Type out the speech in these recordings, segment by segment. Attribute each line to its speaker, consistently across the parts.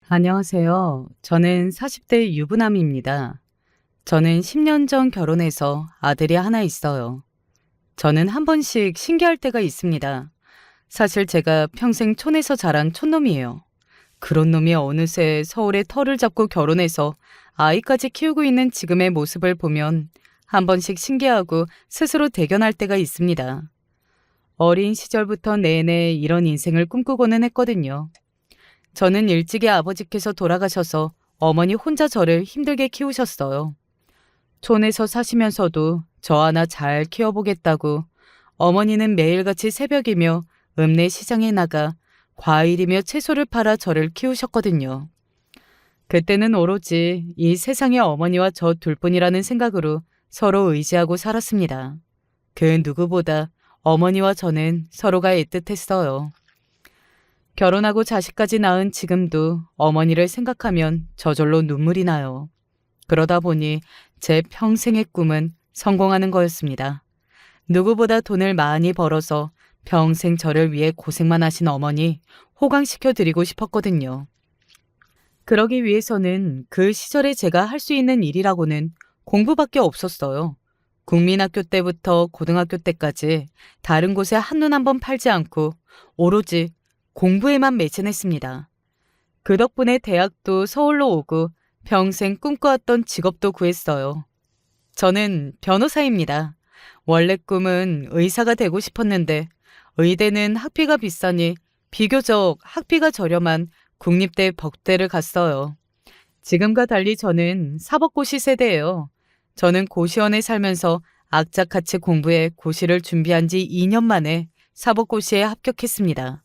Speaker 1: 안녕하세요. 저는 40대 유부남입니다. 저는 10년 전 결혼해서 아들이 하나 있어요. 저는 한 번씩 신기할 때가 있습니다. 사실 제가 평생 촌에서 자란 촌놈이에요. 그런 놈이 어느새 서울에 터를 잡고 결혼해서 아이까지 키우고 있는 지금의 모습을 보면 한 번씩 신기하고 스스로 대견할 때가 있습니다. 어린 시절부터 내내 이런 인생을 꿈꾸고는 했거든요. 저는 일찍이 아버지께서 돌아가셔서 어머니 혼자 저를 힘들게 키우셨어요. 촌에서 사시면서도 저 하나 잘 키워보겠다고 어머니는 매일같이 새벽이며 읍내 시장에 나가 과일이며 채소를 팔아 저를 키우셨거든요. 그때는 오로지 이 세상에 어머니와 저 둘뿐이라는 생각으로 서로 의지하고 살았습니다. 그 누구보다 어머니와 저는 서로가 애틋했어요. 결혼하고 자식까지 낳은 지금도 어머니를 생각하면 저절로 눈물이 나요. 그러다 보니 제 평생의 꿈은 성공하는 거였습니다. 누구보다 돈을 많이 벌어서 평생 저를 위해 고생만 하신 어머니 호강시켜 드리고 싶었거든요. 그러기 위해서는 그 시절에 제가 할 수 있는 일이라고는 공부밖에 없었어요. 국민학교 때부터 고등학교 때까지 다른 곳에 한눈 한번 팔지 않고 오로지 공부에만 매진했습니다. 그 덕분에 대학도 서울로 오고 평생 꿈꿔왔던 직업도 구했어요. 저는 변호사입니다. 원래 꿈은 의사가 되고 싶었는데 의대는 학비가 비싸니 비교적 학비가 저렴한 국립대 법대를 갔어요. 지금과 달리 저는 사법고시 세대예요. 저는 고시원에 살면서 악착같이 공부해 고시를 준비한 지 2년 만에 사법고시에 합격했습니다.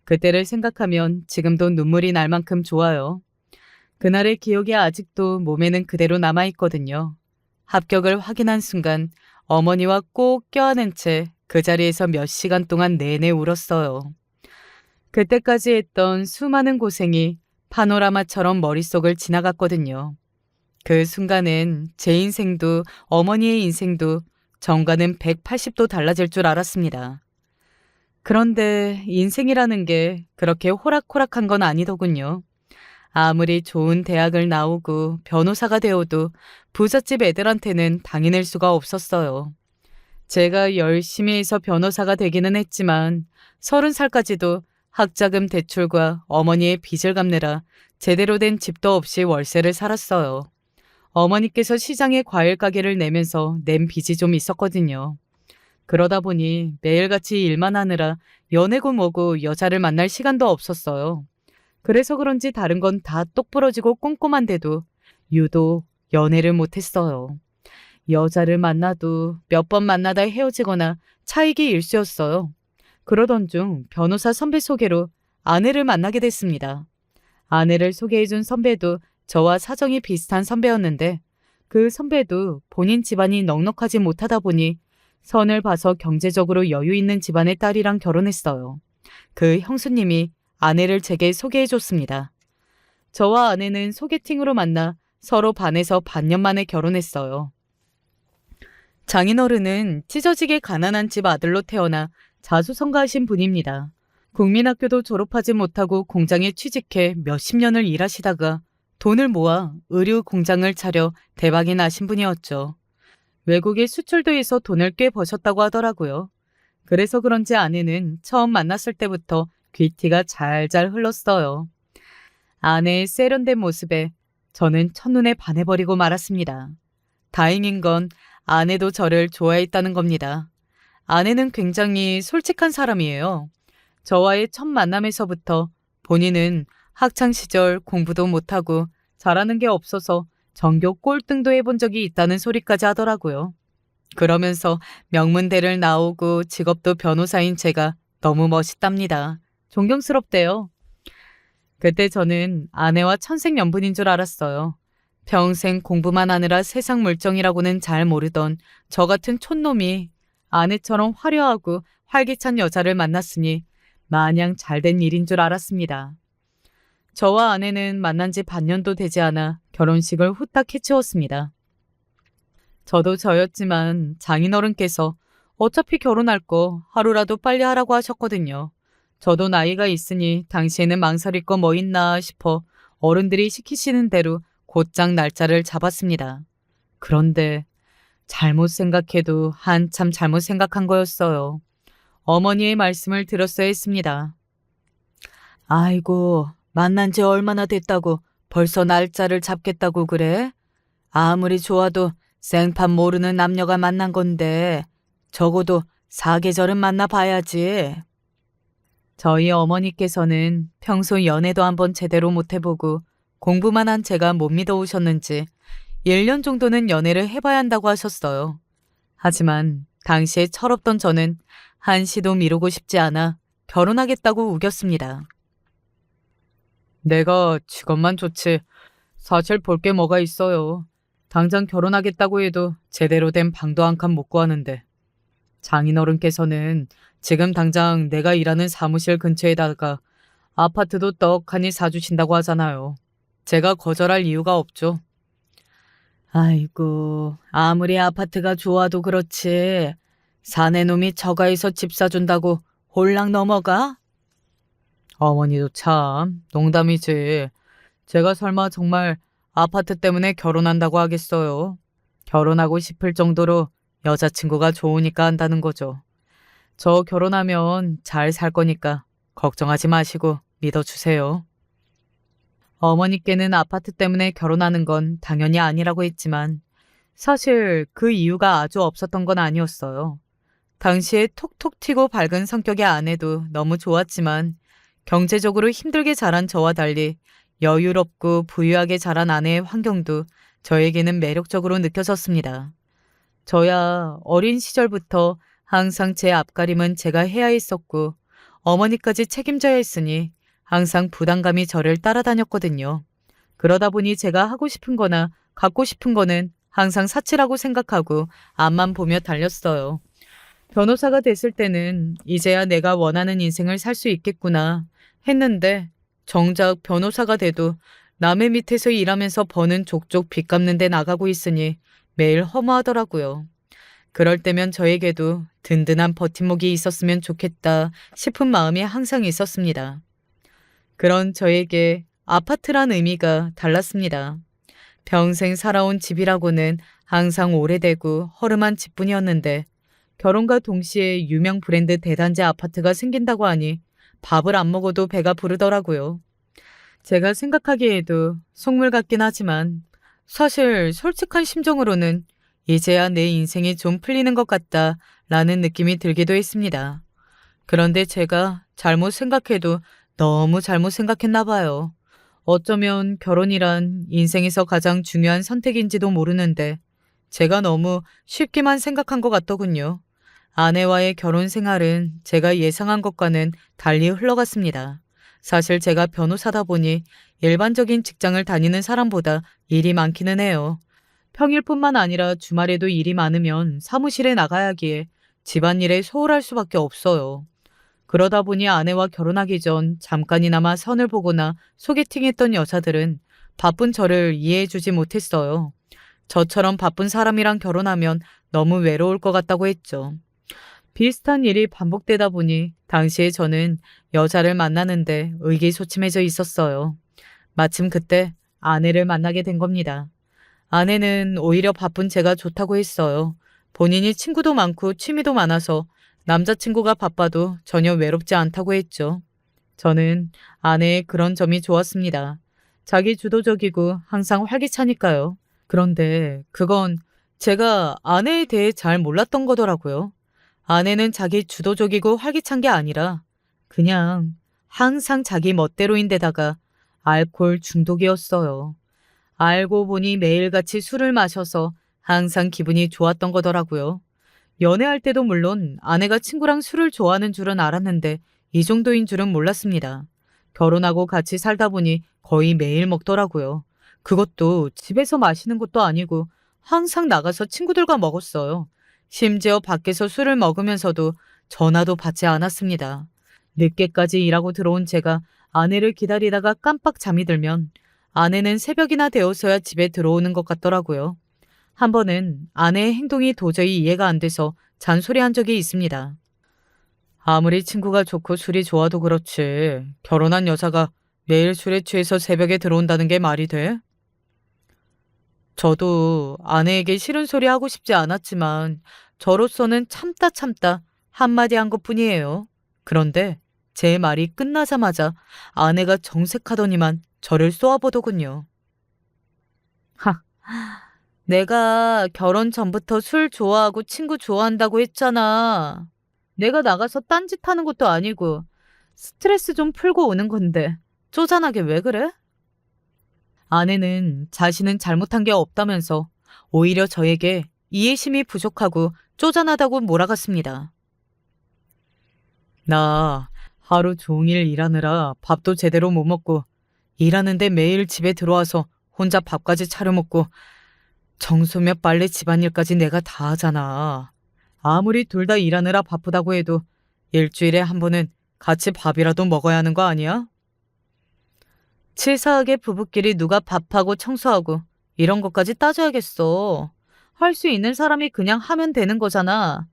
Speaker 1: 그때를 생각하면 지금도 눈물이 날 만큼 좋아요. 그날의 기억이 아직도 몸에는 그대로 남아있거든요. 합격을 확인한 순간 어머니와 꼭 껴안은 채 그 자리에서 몇 시간 동안 내내 울었어요. 그때까지 했던 수많은 고생이 파노라마처럼 머릿속을 지나갔거든요. 그 순간엔 제 인생도 어머니의 인생도 정과는 180도 달라질 줄 알았습니다. 그런데 인생이라는 게 그렇게 호락호락한 건 아니더군요. 아무리 좋은 대학을 나오고 변호사가 되어도 부잣집 애들한테는 당해낼 수가 없었어요. 제가 열심히 해서 변호사가 되기는 했지만 30살까지도 학자금 대출과 어머니의 빚을 갚느라 제대로 된 집도 없이 월세를 살았어요. 어머니께서 시장에 과일 가게를 내면서 낸 빚이 좀 있었거든요. 그러다 보니 매일같이 일만 하느라 연애고 뭐고 여자를 만날 시간도 없었어요. 그래서 그런지 다른 건 다 똑부러지고 꼼꼼한데도 유독 연애를 못했어요. 여자를 만나도 몇 번 만나다 헤어지거나 차이기 일쑤였어요. 그러던 중 변호사 선배 소개로 아내를 만나게 됐습니다. 아내를 소개해준 선배도 저와 사정이 비슷한 선배였는데 그 선배도 본인 집안이 넉넉하지 못하다 보니 선을 봐서 경제적으로 여유 있는 집안의 딸이랑 결혼했어요. 그 형수님이 아내를 제게 소개해줬습니다. 저와 아내는 소개팅으로 만나 서로 반해서 반년 만에 결혼했어요. 장인어른은 찢어지게 가난한 집 아들로 태어나 자수성가하신 분입니다. 국민학교도 졸업하지 못하고 공장에 취직해 몇십 년을 일하시다가 돈을 모아 의류 공장을 차려 대박이 나신 분이었죠. 외국에 수출도 해서 돈을 꽤 버셨다고 하더라고요. 그래서 그런지 아내는 처음 만났을 때부터 귀티가 잘잘 흘렀어요. 아내의 세련된 모습에 저는 첫눈에 반해버리고 말았습니다. 다행인 건 아내도 저를 좋아했다는 겁니다. 아내는 굉장히 솔직한 사람이에요. 저와의 첫 만남에서부터 본인은 학창시절 공부도 못하고 잘하는 게 없어서 전교 꼴등도 해본 적이 있다는 소리까지 하더라고요. 그러면서 명문대를 나오고 직업도 변호사인 제가 너무 멋있답니다. 존경스럽대요. 그때 저는 아내와 천생연분인 줄 알았어요. 평생 공부만 하느라 세상 물정이라고는 잘 모르던 저 같은 촌놈이 아내처럼 화려하고 활기찬 여자를 만났으니 마냥 잘된 일인 줄 알았습니다. 저와 아내는 만난 지 반년도 되지 않아 결혼식을 후딱 해치웠습니다. 저도 저였지만 장인어른께서 어차피 결혼할 거 하루라도 빨리 하라고 하셨거든요. 저도 나이가 있으니 당시에는 망설일 거 뭐 있나 싶어 어른들이 시키시는 대로 곧장 날짜를 잡았습니다. 그런데 잘못 생각해도 한참 잘못 생각한 거였어요. 어머니의 말씀을 들었어야 했습니다. 아이고, 만난 지 얼마나 됐다고 벌써 날짜를 잡겠다고 그래? 아무리 좋아도 생판 모르는 남녀가 만난 건데 적어도 사계절은 만나봐야지. 저희 어머니께서는 평소 연애도 한번 제대로 못 해보고 공부만 한 제가 못 믿어오셨는지 1년 정도는 연애를 해봐야 한다고 하셨어요. 하지만 당시에 철없던 저는 한시도 미루고 싶지 않아 결혼하겠다고 우겼습니다. 내가 직업만 좋지 사실 볼 게 뭐가 있어요. 당장 결혼하겠다고 해도 제대로 된 방도 한 칸 못 구하는데. 장인어른께서는 지금 당장 내가 일하는 사무실 근처에다가 아파트도 떡하니 사주신다고 하잖아요. 제가 거절할 이유가 없죠. 아이고, 아무리 아파트가 좋아도 그렇지. 사내놈이 처가에서 집 사준다고 홀랑 넘어가? 어머니도 참 농담이지. 제가 설마 정말 아파트 때문에 결혼한다고 하겠어요. 결혼하고 싶을 정도로 여자친구가 좋으니까 한다는 거죠. 저 결혼하면 잘 살 거니까 걱정하지 마시고 믿어주세요. 어머니께는 아파트 때문에 결혼하는 건 당연히 아니라고 했지만 사실 그 이유가 아주 없었던 건 아니었어요. 당시에 톡톡 튀고 밝은 성격의 아내도 너무 좋았지만 경제적으로 힘들게 자란 저와 달리 여유롭고 부유하게 자란 아내의 환경도 저에게는 매력적으로 느껴졌습니다. 저야 어린 시절부터 항상 제 앞가림은 제가 해야 했었고 어머니까지 책임져야 했으니 항상 부담감이 저를 따라다녔거든요. 그러다 보니 제가 하고 싶은 거나 갖고 싶은 거는 항상 사치라고 생각하고 앞만 보며 달렸어요. 변호사가 됐을 때는 이제야 내가 원하는 인생을 살 수 있겠구나 했는데 정작 변호사가 돼도 남의 밑에서 일하면서 버는 족족 빚 갚는 데 나가고 있으니 매일 허무하더라고요. 그럴 때면 저에게도 든든한 버팀목이 있었으면 좋겠다 싶은 마음이 항상 있었습니다. 그런 저에게 아파트란 의미가 달랐습니다. 평생 살아온 집이라고는 항상 오래되고 허름한 집뿐이었는데 결혼과 동시에 유명 브랜드 대단지 아파트가 생긴다고 하니 밥을 안 먹어도 배가 부르더라고요. 제가 생각하기에도 속물 같긴 하지만 사실 솔직한 심정으로는 이제야 내 인생이 좀 풀리는 것 같다라는 느낌이 들기도 했습니다. 그런데 제가 잘못 생각해도 너무 잘못 생각했나 봐요. 어쩌면 결혼이란 인생에서 가장 중요한 선택인지도 모르는데 제가 너무 쉽게만 생각한 것 같더군요. 아내와의 결혼 생활은 제가 예상한 것과는 달리 흘러갔습니다. 사실 제가 변호사다 보니 일반적인 직장을 다니는 사람보다 일이 많기는 해요. 평일뿐만 아니라 주말에도 일이 많으면 사무실에 나가야 하기에 집안일에 소홀할 수밖에 없어요. 그러다 보니 아내와 결혼하기 전 잠깐이나마 선을 보거나 소개팅했던 여자들은 바쁜 저를 이해해주지 못했어요. 저처럼 바쁜 사람이랑 결혼하면 너무 외로울 것 같다고 했죠. 비슷한 일이 반복되다 보니 당시에 저는 여자를 만나는데 의기소침해져 있었어요. 마침 그때 아내를 만나게 된 겁니다. 아내는 오히려 바쁜 제가 좋다고 했어요. 본인이 친구도 많고 취미도 많아서 남자친구가 바빠도 전혀 외롭지 않다고 했죠. 저는 아내의 그런 점이 좋았습니다. 자기 주도적이고 항상 활기차니까요. 그런데 그건 제가 아내에 대해 잘 몰랐던 거더라고요. 아내는 자기 주도적이고 활기찬 게 아니라 그냥 항상 자기 멋대로인데다가 알코올 중독이었어요. 알고 보니 매일같이 술을 마셔서 항상 기분이 좋았던 거더라고요. 연애할 때도 물론 아내가 친구랑 술을 좋아하는 줄은 알았는데 이 정도인 줄은 몰랐습니다. 결혼하고 같이 살다 보니 거의 매일 먹더라고요. 그것도 집에서 마시는 것도 아니고 항상 나가서 친구들과 먹었어요. 심지어 밖에서 술을 먹으면서도 전화도 받지 않았습니다. 늦게까지 일하고 들어온 제가 아내를 기다리다가 깜빡 잠이 들면 아내는 새벽이나 되어서야 집에 들어오는 것 같더라고요. 한 번은 아내의 행동이 도저히 이해가 안 돼서 잔소리한 적이 있습니다. 아무리 친구가 좋고 술이 좋아도 그렇지 결혼한 여자가 매일 술에 취해서 새벽에 들어온다는 게 말이 돼? 저도 아내에게 싫은 소리 하고 싶지 않았지만 저로서는 참다 참다 한마디 한 것뿐이에요. 그런데 제 말이 끝나자마자 아내가 정색하더니만 저를 쏘아보더군요. 하, 내가 결혼 전부터 술 좋아하고 친구 좋아한다고 했잖아. 내가 나가서 딴짓하는 것도 아니고 스트레스 좀 풀고 오는 건데 쪼잔하게 왜 그래? 아내는 자신은 잘못한 게 없다면서 오히려 저에게 이해심이 부족하고 쪼잔하다고 몰아갔습니다. 나 하루 종일 일하느라 밥도 제대로 못 먹고 일하는데 매일 집에 들어와서 혼자 밥까지 차려 먹고 청소며 빨래 집안일까지 내가 다 하잖아. 아무리 둘 다 일하느라 바쁘다고 해도 일주일에 한 번은 같이 밥이라도 먹어야 하는 거 아니야? 치사하게 부부끼리 누가 밥하고 청소하고 이런 것까지 따져야겠어. 할 수 있는 사람이 그냥 하면 되는 거잖아.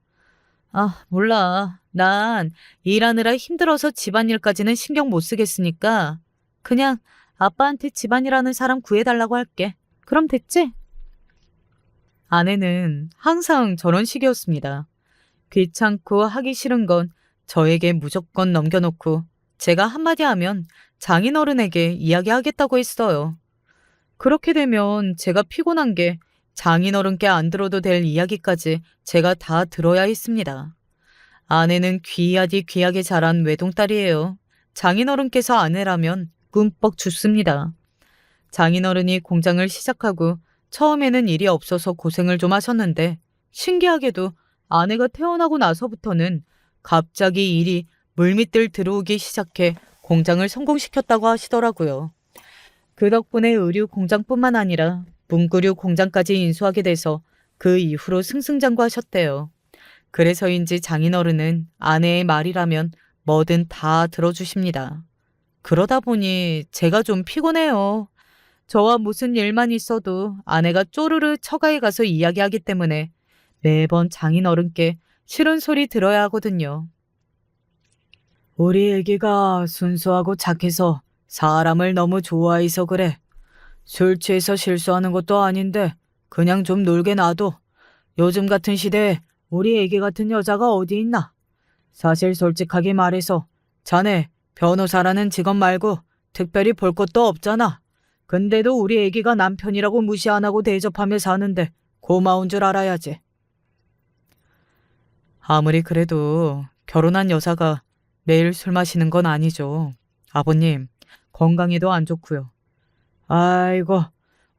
Speaker 1: 아, 몰라. 난 일하느라 힘들어서 집안일까지는 신경 못 쓰겠으니까 그냥 아빠한테 집안일하는 사람 구해달라고 할게. 그럼 됐지? 아내는 항상 저런 식이었습니다. 귀찮고 하기 싫은 건 저에게 무조건 넘겨놓고 제가 한마디 하면 장인어른에게 이야기하겠다고 했어요. 그렇게 되면 제가 피곤한 게 장인어른께 안 들어도 될 이야기까지 제가 다 들어야 했습니다. 아내는 귀하디 귀하게 자란 외동딸이에요. 장인어른께서 아내라면 꿈뻑 죽습니다. 장인어른이 공장을 시작하고 처음에는 일이 없어서 고생을 좀 하셨는데 신기하게도 아내가 태어나고 나서부터는 갑자기 일이 물밑들 들어오기 시작해 공장을 성공시켰다고 하시더라고요. 그 덕분에 의류 공장뿐만 아니라 문구류 공장까지 인수하게 돼서 그 이후로 승승장구하셨대요. 그래서인지 장인어른은 아내의 말이라면 뭐든 다 들어주십니다. 그러다 보니 제가 좀 피곤해요. 저와 무슨 일만 있어도 아내가 쪼르르 처가에 가서 이야기하기 때문에 매번 장인어른께 싫은 소리 들어야 하거든요. 우리 애기가 순수하고 착해서 사람을 너무 좋아해서 그래. 술 취해서 실수하는 것도 아닌데 그냥 좀 놀게 놔둬. 요즘 같은 시대에 우리 애기 같은 여자가 어디 있나? 사실 솔직하게 말해서 자네 변호사라는 직업 말고 특별히 볼 것도 없잖아. 근데도 우리 애기가 남편이라고 무시 안 하고 대접하며 사는데 고마운 줄 알아야지. 아무리 그래도 결혼한 여자가 매일 술 마시는 건 아니죠. 아버님, 건강에도 안 좋고요. 아이고,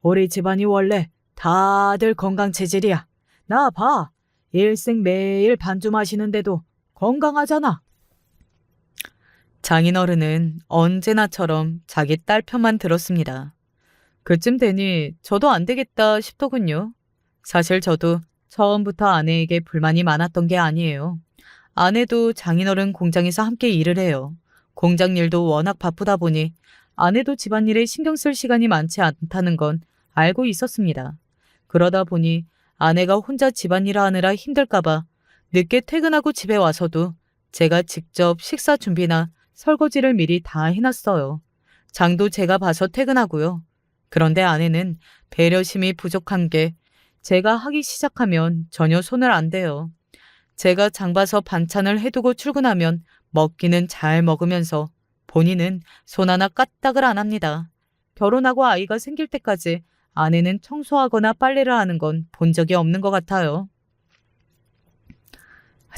Speaker 1: 우리 집안이 원래 다들 건강 체질이야. 나 봐. 일생 매일 반주 마시는데도 건강하잖아. 장인어른은 언제나처럼 자기 딸 편만 들었습니다. 그쯤 되니 저도 안 되겠다 싶더군요. 사실 저도 처음부터 아내에게 불만이 많았던 게 아니에요. 아내도 장인어른 공장에서 함께 일을 해요. 공장 일도 워낙 바쁘다 보니 아내도 집안일에 신경 쓸 시간이 많지 않다는 건 알고 있었습니다. 그러다 보니 아내가 혼자 집안일을 하느라 힘들까봐 늦게 퇴근하고 집에 와서도 제가 직접 식사 준비나 설거지를 미리 다 해놨어요. 장도 제가 봐서 퇴근하고요. 그런데 아내는 배려심이 부족한 게 제가 하기 시작하면 전혀 손을 안 대요. 제가 장 봐서 반찬을 해두고 출근하면 먹기는 잘 먹으면서 본인은 손 하나 까딱을 안 합니다. 결혼하고 아이가 생길 때까지 아내는 청소하거나 빨래를 하는 건 본 적이 없는 것 같아요.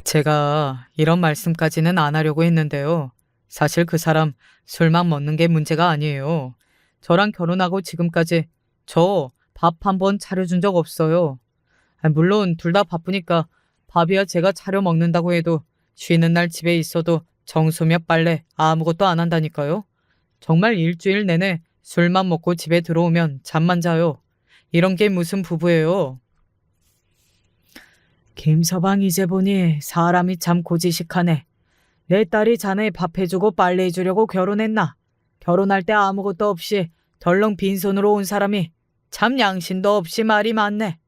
Speaker 1: 제가 이런 말씀까지는 안 하려고 했는데요. 사실 그 사람 술만 먹는 게 문제가 아니에요. 저랑 결혼하고 지금까지 저 밥 한 번 차려준 적 없어요. 물론 둘 다 바쁘니까 밥이야 제가 차려 먹는다고 해도 쉬는 날 집에 있어도 청소며 빨래 아무것도 안 한다니까요. 정말 일주일 내내 술만 먹고 집에 들어오면 잠만 자요. 이런 게 무슨 부부예요. 김서방 이제 보니 사람이 참 고지식하네. 내 딸이 자네 밥 해주고 빨래 해주려고 결혼했나? 결혼할 때 아무것도 없이 덜렁 빈손으로 온 사람이 참 양심도 없이 말이 많네.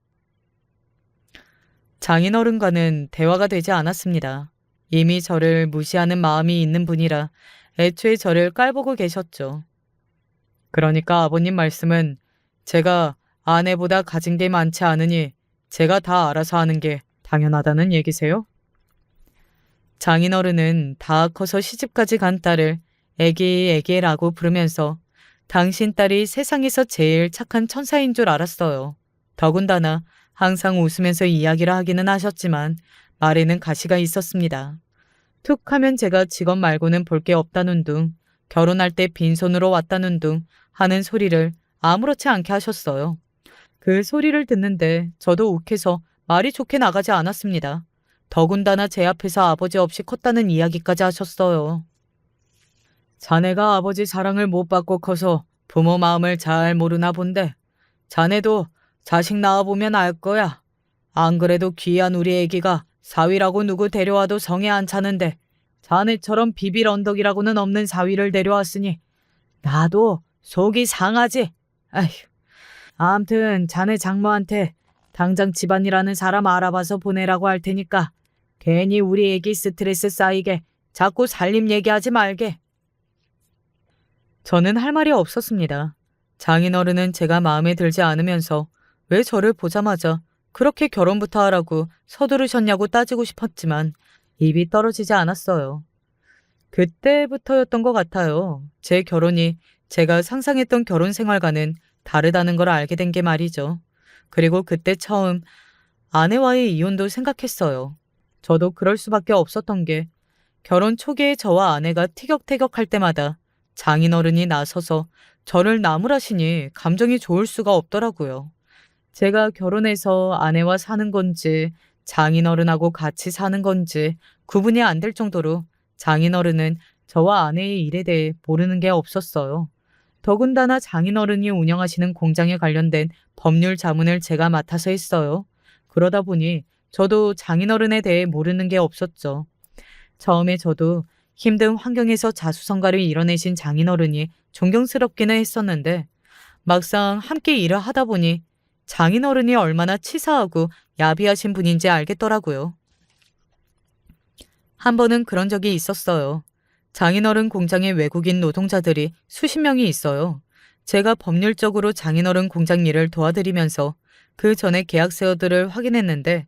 Speaker 1: 장인어른과는 대화가 되지 않았습니다. 이미 저를 무시하는 마음이 있는 분이라 애초에 저를 깔보고 계셨죠. 그러니까 아버님 말씀은 제가 아내보다 가진 게 많지 않으니 제가 다 알아서 하는 게 당연하다는 얘기세요? 장인어른은 다 커서 시집까지 간 딸을 애기라고 부르면서 당신 딸이 세상에서 제일 착한 천사인 줄 알았어요. 더군다나 항상 웃으면서 이야기를 하기는 하셨지만 말에는 가시가 있었습니다. 툭 하면 제가 직업 말고는 볼 게 없다는 둥, 결혼할 때 빈손으로 왔다는 둥 하는 소리를 아무렇지 않게 하셨어요. 그 소리를 듣는데 저도 욱해서 말이 좋게 나가지 않았습니다. 더군다나 제 앞에서 아버지 없이 컸다는 이야기까지 하셨어요. 자네가 아버지 사랑을 못 받고 커서 부모 마음을 잘 모르나 본데 자네도 자식 낳아보면 알 거야. 안 그래도 귀한 우리 애기가 사위라고 누구 데려와도 성에 안 차는데 자네처럼 비빌 언덕이라고는 없는 사위를 데려왔으니 나도 속이 상하지. 아휴. 암튼 자네 장모한테 당장 집안이라는 사람 알아봐서 보내라고 할 테니까 괜히 우리 애기 스트레스 쌓이게 자꾸 살림 얘기하지 말게. 저는 할 말이 없었습니다. 장인어른은 제가 마음에 들지 않으면서 왜 저를 보자마자 그렇게 결혼부터 하라고 서두르셨냐고 따지고 싶었지만 입이 떨어지지 않았어요. 그때부터였던 것 같아요. 제 결혼이 제가 상상했던 결혼 생활과는 다르다는 걸 알게 된 게 말이죠. 그리고 그때 처음 아내와의 이혼도 생각했어요. 저도 그럴 수밖에 없었던 게 결혼 초기에 저와 아내가 티격태격할 때마다 장인어른이 나서서 저를 나무라시니 감정이 좋을 수가 없더라고요. 제가 결혼해서 아내와 사는 건지 장인어른하고 같이 사는 건지 구분이 안 될 정도로 장인어른은 저와 아내의 일에 대해 모르는 게 없었어요. 더군다나 장인어른이 운영하시는 공장에 관련된 법률 자문을 제가 맡아서 했어요. 그러다 보니 저도 장인어른에 대해 모르는 게 없었죠. 처음에 저도 힘든 환경에서 자수성가를 이뤄내신 장인어른이 존경스럽기는 했었는데 막상 함께 일을 하다 보니 장인어른이 얼마나 치사하고 야비하신 분인지 알겠더라고요. 한 번은 그런 적이 있었어요. 장인어른 공장에 외국인 노동자들이 수십 명이 있어요. 제가 법률적으로 장인어른 공장 일을 도와드리면서 그 전에 계약서들을 확인했는데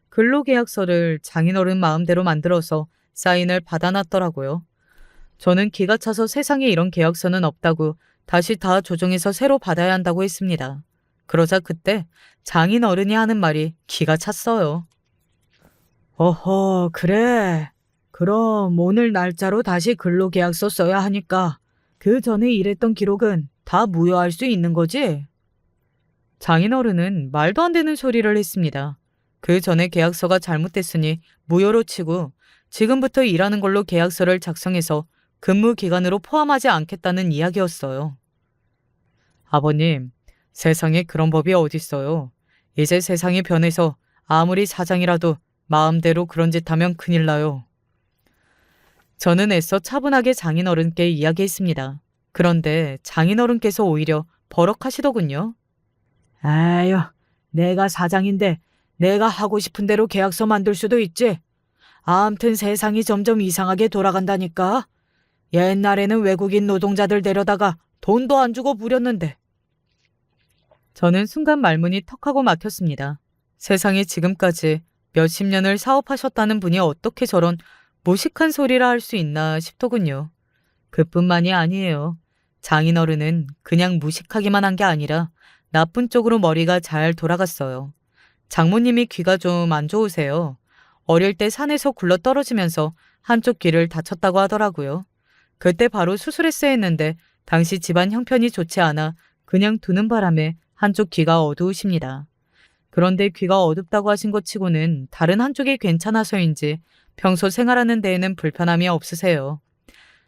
Speaker 1: 근로계약서를 장인어른 마음대로 만들어서 사인을 받아놨더라고요. 저는 기가 차서 세상에 이런 계약서는 없다고 다시 다 조정해서 새로 받아야 한다고 했습니다. 그러자 그때 장인어른이 하는 말이 기가 찼어요. 어허, 그래. 그럼 오늘 날짜로 다시 근로계약서 써야 하니까 그 전에 일했던 기록은 다 무효할 수 있는 거지? 장인어른은 말도 안 되는 소리를 했습니다. 그 전에 계약서가 잘못됐으니 무효로 치고 지금부터 일하는 걸로 계약서를 작성해서 근무 기간으로 포함하지 않겠다는 이야기였어요. 아버님, 세상에 그런 법이 어딨어요. 이제 세상이 변해서 아무리 사장이라도 마음대로 그런 짓 하면 큰일 나요. 저는 애써 차분하게 장인어른께 이야기했습니다. 그런데 장인어른께서 오히려 버럭하시더군요. 아유, 내가 사장인데 내가 하고 싶은 대로 계약서 만들 수도 있지. 아무튼 세상이 점점 이상하게 돌아간다니까. 옛날에는 외국인 노동자들 데려다가 돈도 안 주고 부렸는데. 저는 순간 말문이 턱하고 막혔습니다. 세상에 지금까지 몇십 년을 사업하셨다는 분이 어떻게 저런 무식한 소리를 할 수 있나 싶더군요. 그뿐만이 아니에요. 장인어른은 그냥 무식하기만 한 게 아니라 나쁜 쪽으로 머리가 잘 돌아갔어요. 장모님이 귀가 좀 안 좋으세요. 어릴 때 산에서 굴러 떨어지면서 한쪽 귀를 다쳤다고 하더라고요. 그때 바로 수술했어야 했는데 당시 집안 형편이 좋지 않아 그냥 두는 바람에 한쪽 귀가 어두우십니다. 그런데 귀가 어둡다고 하신 것 치고는 다른 한쪽이 괜찮아서인지 평소 생활하는 데에는 불편함이 없으세요.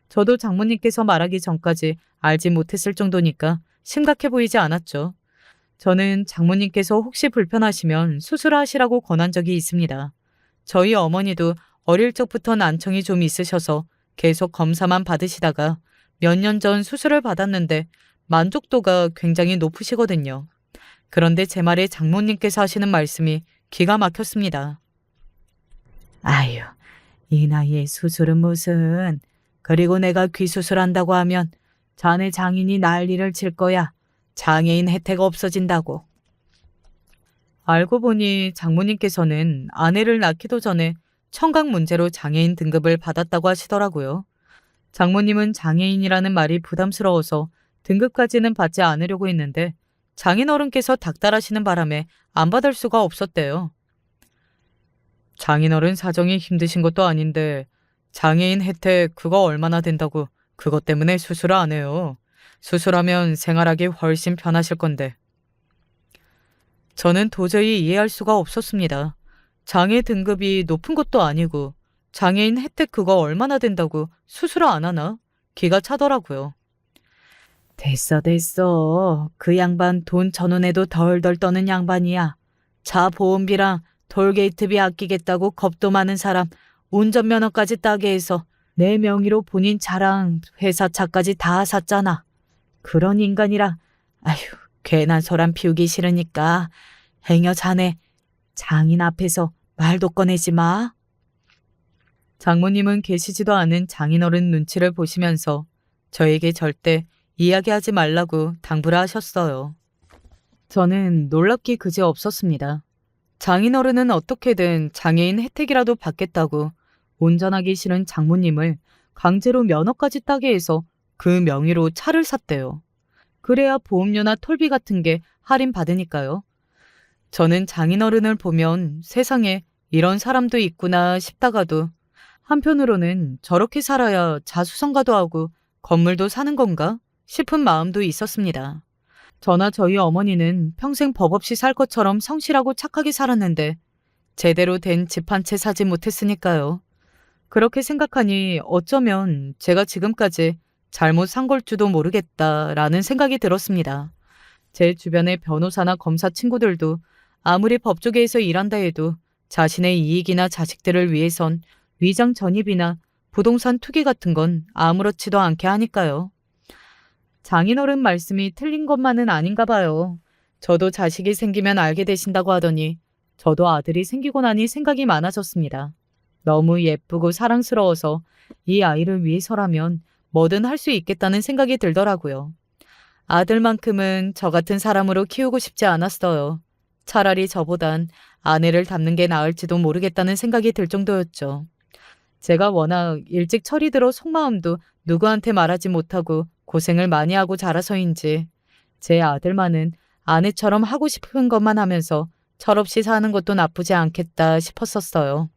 Speaker 1: 저도 장모님께서 말하기 전까지 알지 못했을 정도니까 심각해 보이지 않았죠. 저는 장모님께서 혹시 불편하시면 수술하시라고 권한 적이 있습니다. 저희 어머니도 어릴 적부터 난청이 좀 있으셔서 계속 검사만 받으시다가 몇 년 전 수술을 받았는데 만족도가 굉장히 높으시거든요. 그런데 제 말에 장모님께서 하시는 말씀이 기가 막혔습니다. 아유, 이 나이에 수술은 무슨. 그리고 내가 귀 수술한다고 하면 자네 장인이 난리를 칠 거야. 장애인 혜택 없어진다고. 알고 보니 장모님께서는 아내를 낳기도 전에 청각 문제로 장애인 등급을 받았다고 하시더라고요. 장모님은 장애인이라는 말이 부담스러워서 등급까지는 받지 않으려고 했는데 장인어른께서 닥달하시는 바람에 안 받을 수가 없었대요. 장인어른 사정이 힘드신 것도 아닌데 장애인 혜택 그거 얼마나 된다고 그것 때문에 수술을 안 해요. 수술하면 생활하기 훨씬 편하실 건데. 저는 도저히 이해할 수가 없었습니다. 장애 등급이 높은 것도 아니고 장애인 혜택 그거 얼마나 된다고 수술을 안 하나? 기가 차더라고요. 됐어. 그 양반 돈 전원에도 덜덜 떠는 양반이야. 차 보험비랑 톨게이트비 아끼겠다고 겁도 많은 사람 운전면허까지 따게 해서 내 명의로 본인 차랑 회사 차까지 다 샀잖아. 그런 인간이라 아휴 괜한 소란 피우기 싫으니까 행여 자네 장인 앞에서 말도 꺼내지 마. 장모님은 계시지도 않은 장인어른 눈치를 보시면서 저에게 절대 이야기하지 말라고 당부를 하셨어요. 저는 놀랍기 그지없었습니다. 장인어른은 어떻게든 장애인 혜택이라도 받겠다고 운전하기 싫은 장모님을 강제로 면허까지 따게 해서 그 명의로 차를 샀대요. 그래야 보험료나 톨비 같은 게 할인 받으니까요. 저는 장인어른을 보면 세상에 이런 사람도 있구나 싶다가도 한편으로는 저렇게 살아야 자수성가도 하고 건물도 사는 건가 싶은 마음도 있었습니다. 저나 저희 어머니는 평생 법 없이 살 것처럼 성실하고 착하게 살았는데 제대로 된 집 한 채 사지 못했으니까요. 그렇게 생각하니 어쩌면 제가 지금까지 잘못 산 걸지도 모르겠다라는 생각이 들었습니다. 제 주변의 변호사나 검사 친구들도 아무리 법조계에서 일한다 해도 자신의 이익이나 자식들을 위해선 위장 전입이나 부동산 투기 같은 건 아무렇지도 않게 하니까요. 장인어른 말씀이 틀린 것만은 아닌가 봐요. 저도 자식이 생기면 알게 되신다고 하더니 저도 아들이 생기고 나니 생각이 많아졌습니다. 너무 예쁘고 사랑스러워서 이 아이를 위해서라면 뭐든 할 수 있겠다는 생각이 들더라고요. 아들만큼은 저 같은 사람으로 키우고 싶지 않았어요. 차라리 저보단 아내를 닮는 게 나을지도 모르겠다는 생각이 들 정도였죠. 제가 워낙 일찍 철이 들어 속마음도 누구한테 말하지 못하고 고생을 많이 하고 자라서인지 제 아들만은 아내처럼 하고 싶은 것만 하면서 철없이 사는 것도 나쁘지 않겠다 싶었었어요.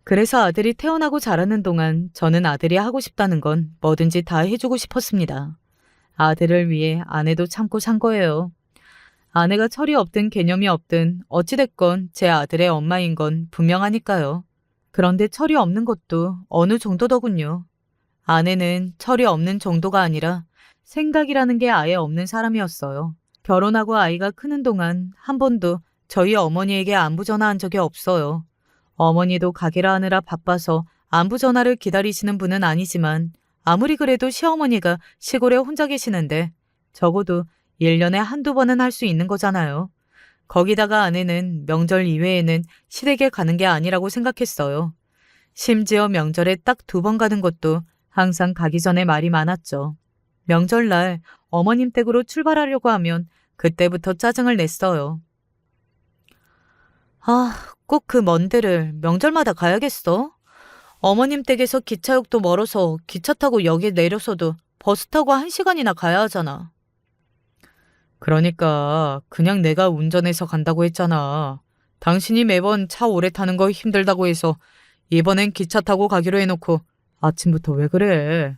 Speaker 1: 그래서 아들이 태어나고 자라는 동안 저는 아들이 하고 싶다는 건 뭐든지 다 해주고 싶었습니다. 아들을 위해 아내도 참고 산 거예요. 아내가 철이 없든 개념이 없든 어찌됐건 제 아들의 엄마인 건 분명하니까요. 그런데 철이 없는 것도 어느 정도더군요. 아내는 철이 없는 정도가 아니라 생각이라는 게 아예 없는 사람이었어요. 결혼하고 아이가 크는 동안 한 번도 저희 어머니에게 안부 전화한 적이 없어요. 어머니도 가게라 하느라 바빠서 안부 전화를 기다리시는 분은 아니지만 아무리 그래도 시어머니가 시골에 혼자 계시는데 적어도 1년에 한두 번은 할 수 있는 거잖아요. 거기다가 아내는 명절 이외에는 시댁에 가는 게 아니라고 생각했어요. 심지어 명절에 딱 2번 가는 것도 항상 가기 전에 말이 많았죠. 명절날 어머님 댁으로 출발하려고 하면 그때부터 짜증을 냈어요. 꼭 그 먼 데를 명절마다 가야겠어? 어머님 댁에서 기차역도 멀어서 기차 타고 역에 내려서도 버스 타고 1시간이나 가야 하잖아. 그러니까 그냥 내가 운전해서 간다고 했잖아. 당신이 매번 차 오래 타는 거 힘들다고 해서 이번엔 기차 타고 가기로 해놓고 아침부터 왜 그래?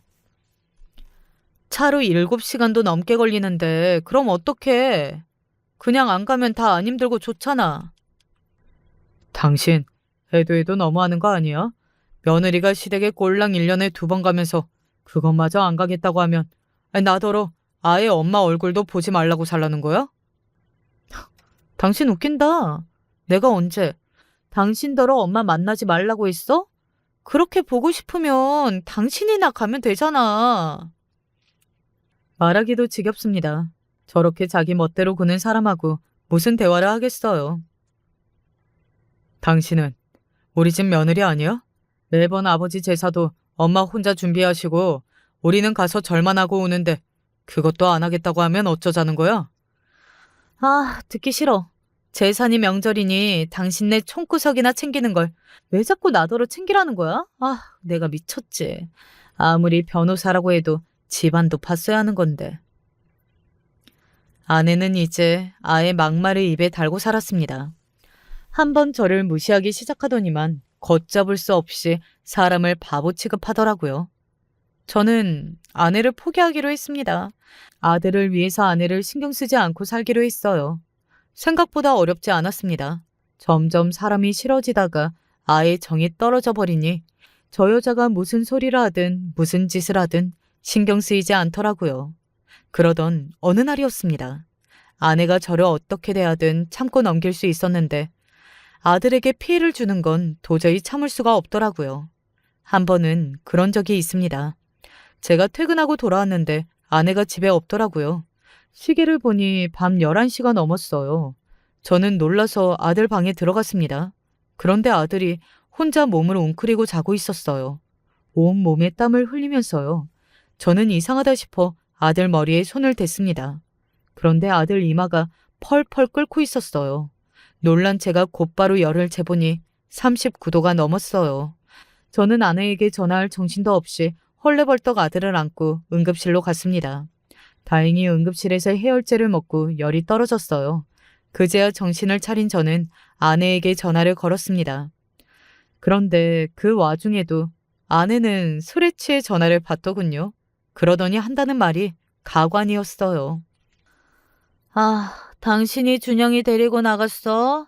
Speaker 1: 차로 7시간도 넘게 걸리는데 그럼 어떡해? 그냥 안 가면 다 안 힘들고 좋잖아. 당신 해도 너무하는 거 아니야? 며느리가 시댁에 꼴랑 1년에 2번 가면서 그것마저 안 가겠다고 하면 나더러 아예 엄마 얼굴도 보지 말라고 살라는 거야? 당신 웃긴다. 내가 언제 당신더러 엄마 만나지 말라고 했어? 그렇게 보고 싶으면 당신이나 가면 되잖아. 말하기도 지겹습니다. 저렇게 자기 멋대로 구는 사람하고 무슨 대화를 하겠어요. 당신은 우리 집 며느리 아니야? 매번 아버지 제사도 엄마 혼자 준비하시고 우리는 가서 절만 하고 오는데 그것도 안 하겠다고 하면 어쩌자는 거야? 아, 듣기 싫어. 제산이 명절이니 당신네 총구석이나 챙기는 걸 왜 자꾸 나더러 챙기라는 거야? 아, 내가 미쳤지. 아무리 변호사라고 해도 집안도 봤어야 하는 건데. 아내는 이제 아예 막말을 입에 달고 살았습니다. 한번 저를 무시하기 시작하더니만 걷잡을 수 없이 사람을 바보 취급하더라고요. 저는 아내를 포기하기로 했습니다. 아들을 위해서 아내를 신경 쓰지 않고 살기로 했어요. 생각보다 어렵지 않았습니다. 점점 사람이 싫어지다가 아예 정이 떨어져 버리니 저 여자가 무슨 소리를 하든 무슨 짓을 하든 신경 쓰이지 않더라고요. 그러던 어느 날이었습니다. 아내가 저를 어떻게 대하든 참고 넘길 수 있었는데 아들에게 피해를 주는 건 도저히 참을 수가 없더라고요. 한 번은 그런 적이 있습니다. 제가 퇴근하고 돌아왔는데 아내가 집에 없더라고요. 시계를 보니 밤 11시가 넘었어요. 저는 놀라서 아들 방에 들어갔습니다. 그런데 아들이 혼자 몸을 웅크리고 자고 있었어요. 온 몸에 땀을 흘리면서요. 저는 이상하다 싶어 아들 머리에 손을 댔습니다. 그런데 아들 이마가 펄펄 끓고 있었어요. 놀란 채가 곧바로 열을 재보니 39도가 넘었어요. 저는 아내에게 전화할 정신도 없이 헐레벌떡 아들을 안고 응급실로 갔습니다. 다행히 응급실에서 해열제를 먹고 열이 떨어졌어요. 그제야 정신을 차린 저는 아내에게 전화를 걸었습니다. 그런데 그 와중에도 아내는 술에 취해 전화를 받더군요. 그러더니 한다는 말이 가관이었어요. 아, 당신이 준영이 데리고 나갔어?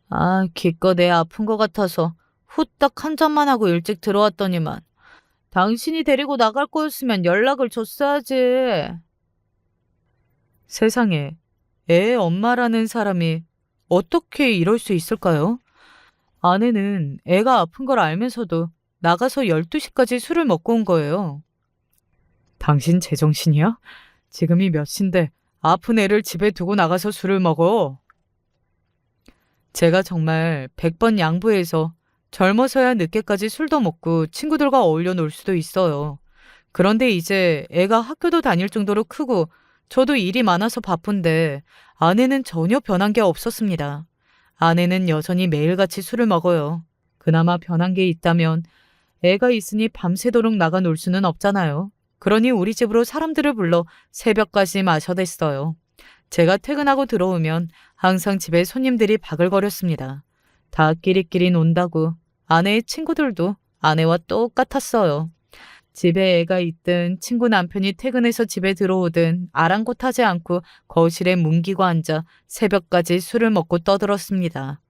Speaker 1: 아, 기껏 애 아픈 것 같아서 후딱 한 잔만 하고 일찍 들어왔더니만. 당신이 데리고 나갈 거였으면 연락을 줬어야지. 세상에, 애 엄마라는 사람이 어떻게 이럴 수 있을까요? 아내는 애가 아픈 걸 알면서도 나가서 12시까지 술을 먹고 온 거예요. 당신 제정신이야? 지금이 몇 시인데 아픈 애를 집에 두고 나가서 술을 먹어. 제가 정말 100번 양보해서 젊어서야 늦게까지 술도 먹고 친구들과 어울려 놀 수도 있어요. 그런데 이제 애가 학교도 다닐 정도로 크고 저도 일이 많아서 바쁜데 아내는 전혀 변한 게 없었습니다. 아내는 여전히 매일같이 술을 먹어요. 그나마 변한 게 있다면 애가 있으니 밤새도록 나가 놀 수는 없잖아요. 그러니 우리 집으로 사람들을 불러 새벽까지 마셔댔어요. 제가 퇴근하고 들어오면 항상 집에 손님들이 바글거렸습니다. 다 끼리끼리 논다고. 아내의 친구들도 아내와 똑같았어요. 집에 애가 있든 친구 남편이 퇴근해서 집에 들어오든 아랑곳하지 않고 거실에 뭉기고 앉아 새벽까지 술을 먹고 떠들었습니다.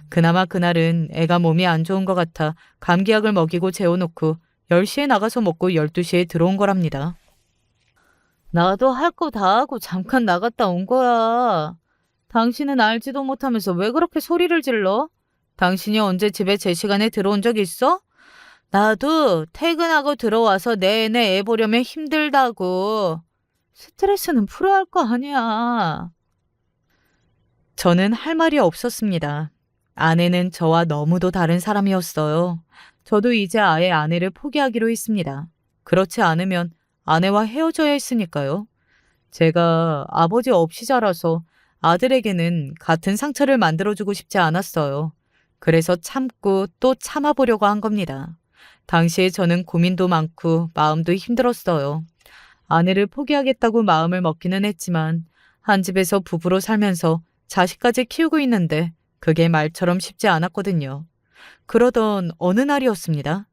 Speaker 1: 그나마 그날은 애가 몸이 안 좋은 것 같아 감기약을 먹이고 재워놓고 10시에 나가서 먹고 12시에 들어온 거랍니다. 나도 할 거 다 하고 잠깐 나갔다 온 거야. 당신은 알지도 못하면서 왜 그렇게 소리를 질러? 당신이 언제 집에 제 시간에 들어온 적 있어? 나도 퇴근하고 들어와서 내내 애 보려면 힘들다고. 스트레스는 풀어야 할 거 아니야. 저는 할 말이 없었습니다. 아내는 저와 너무도 다른 사람이었어요. 저도 이제 아예 아내를 포기하기로 했습니다. 그렇지 않으면 아내와 헤어져야 했으니까요. 제가 아버지 없이 자라서 아들에게는 같은 상처를 만들어주고 싶지 않았어요. 그래서 참고 또 참아보려고 한 겁니다. 당시에 저는 고민도 많고 마음도 힘들었어요. 아내를 포기하겠다고 마음을 먹기는 했지만 한 집에서 부부로 살면서 자식까지 키우고 있는데 그게 말처럼 쉽지 않았거든요. 그러던 어느 날이었습니다.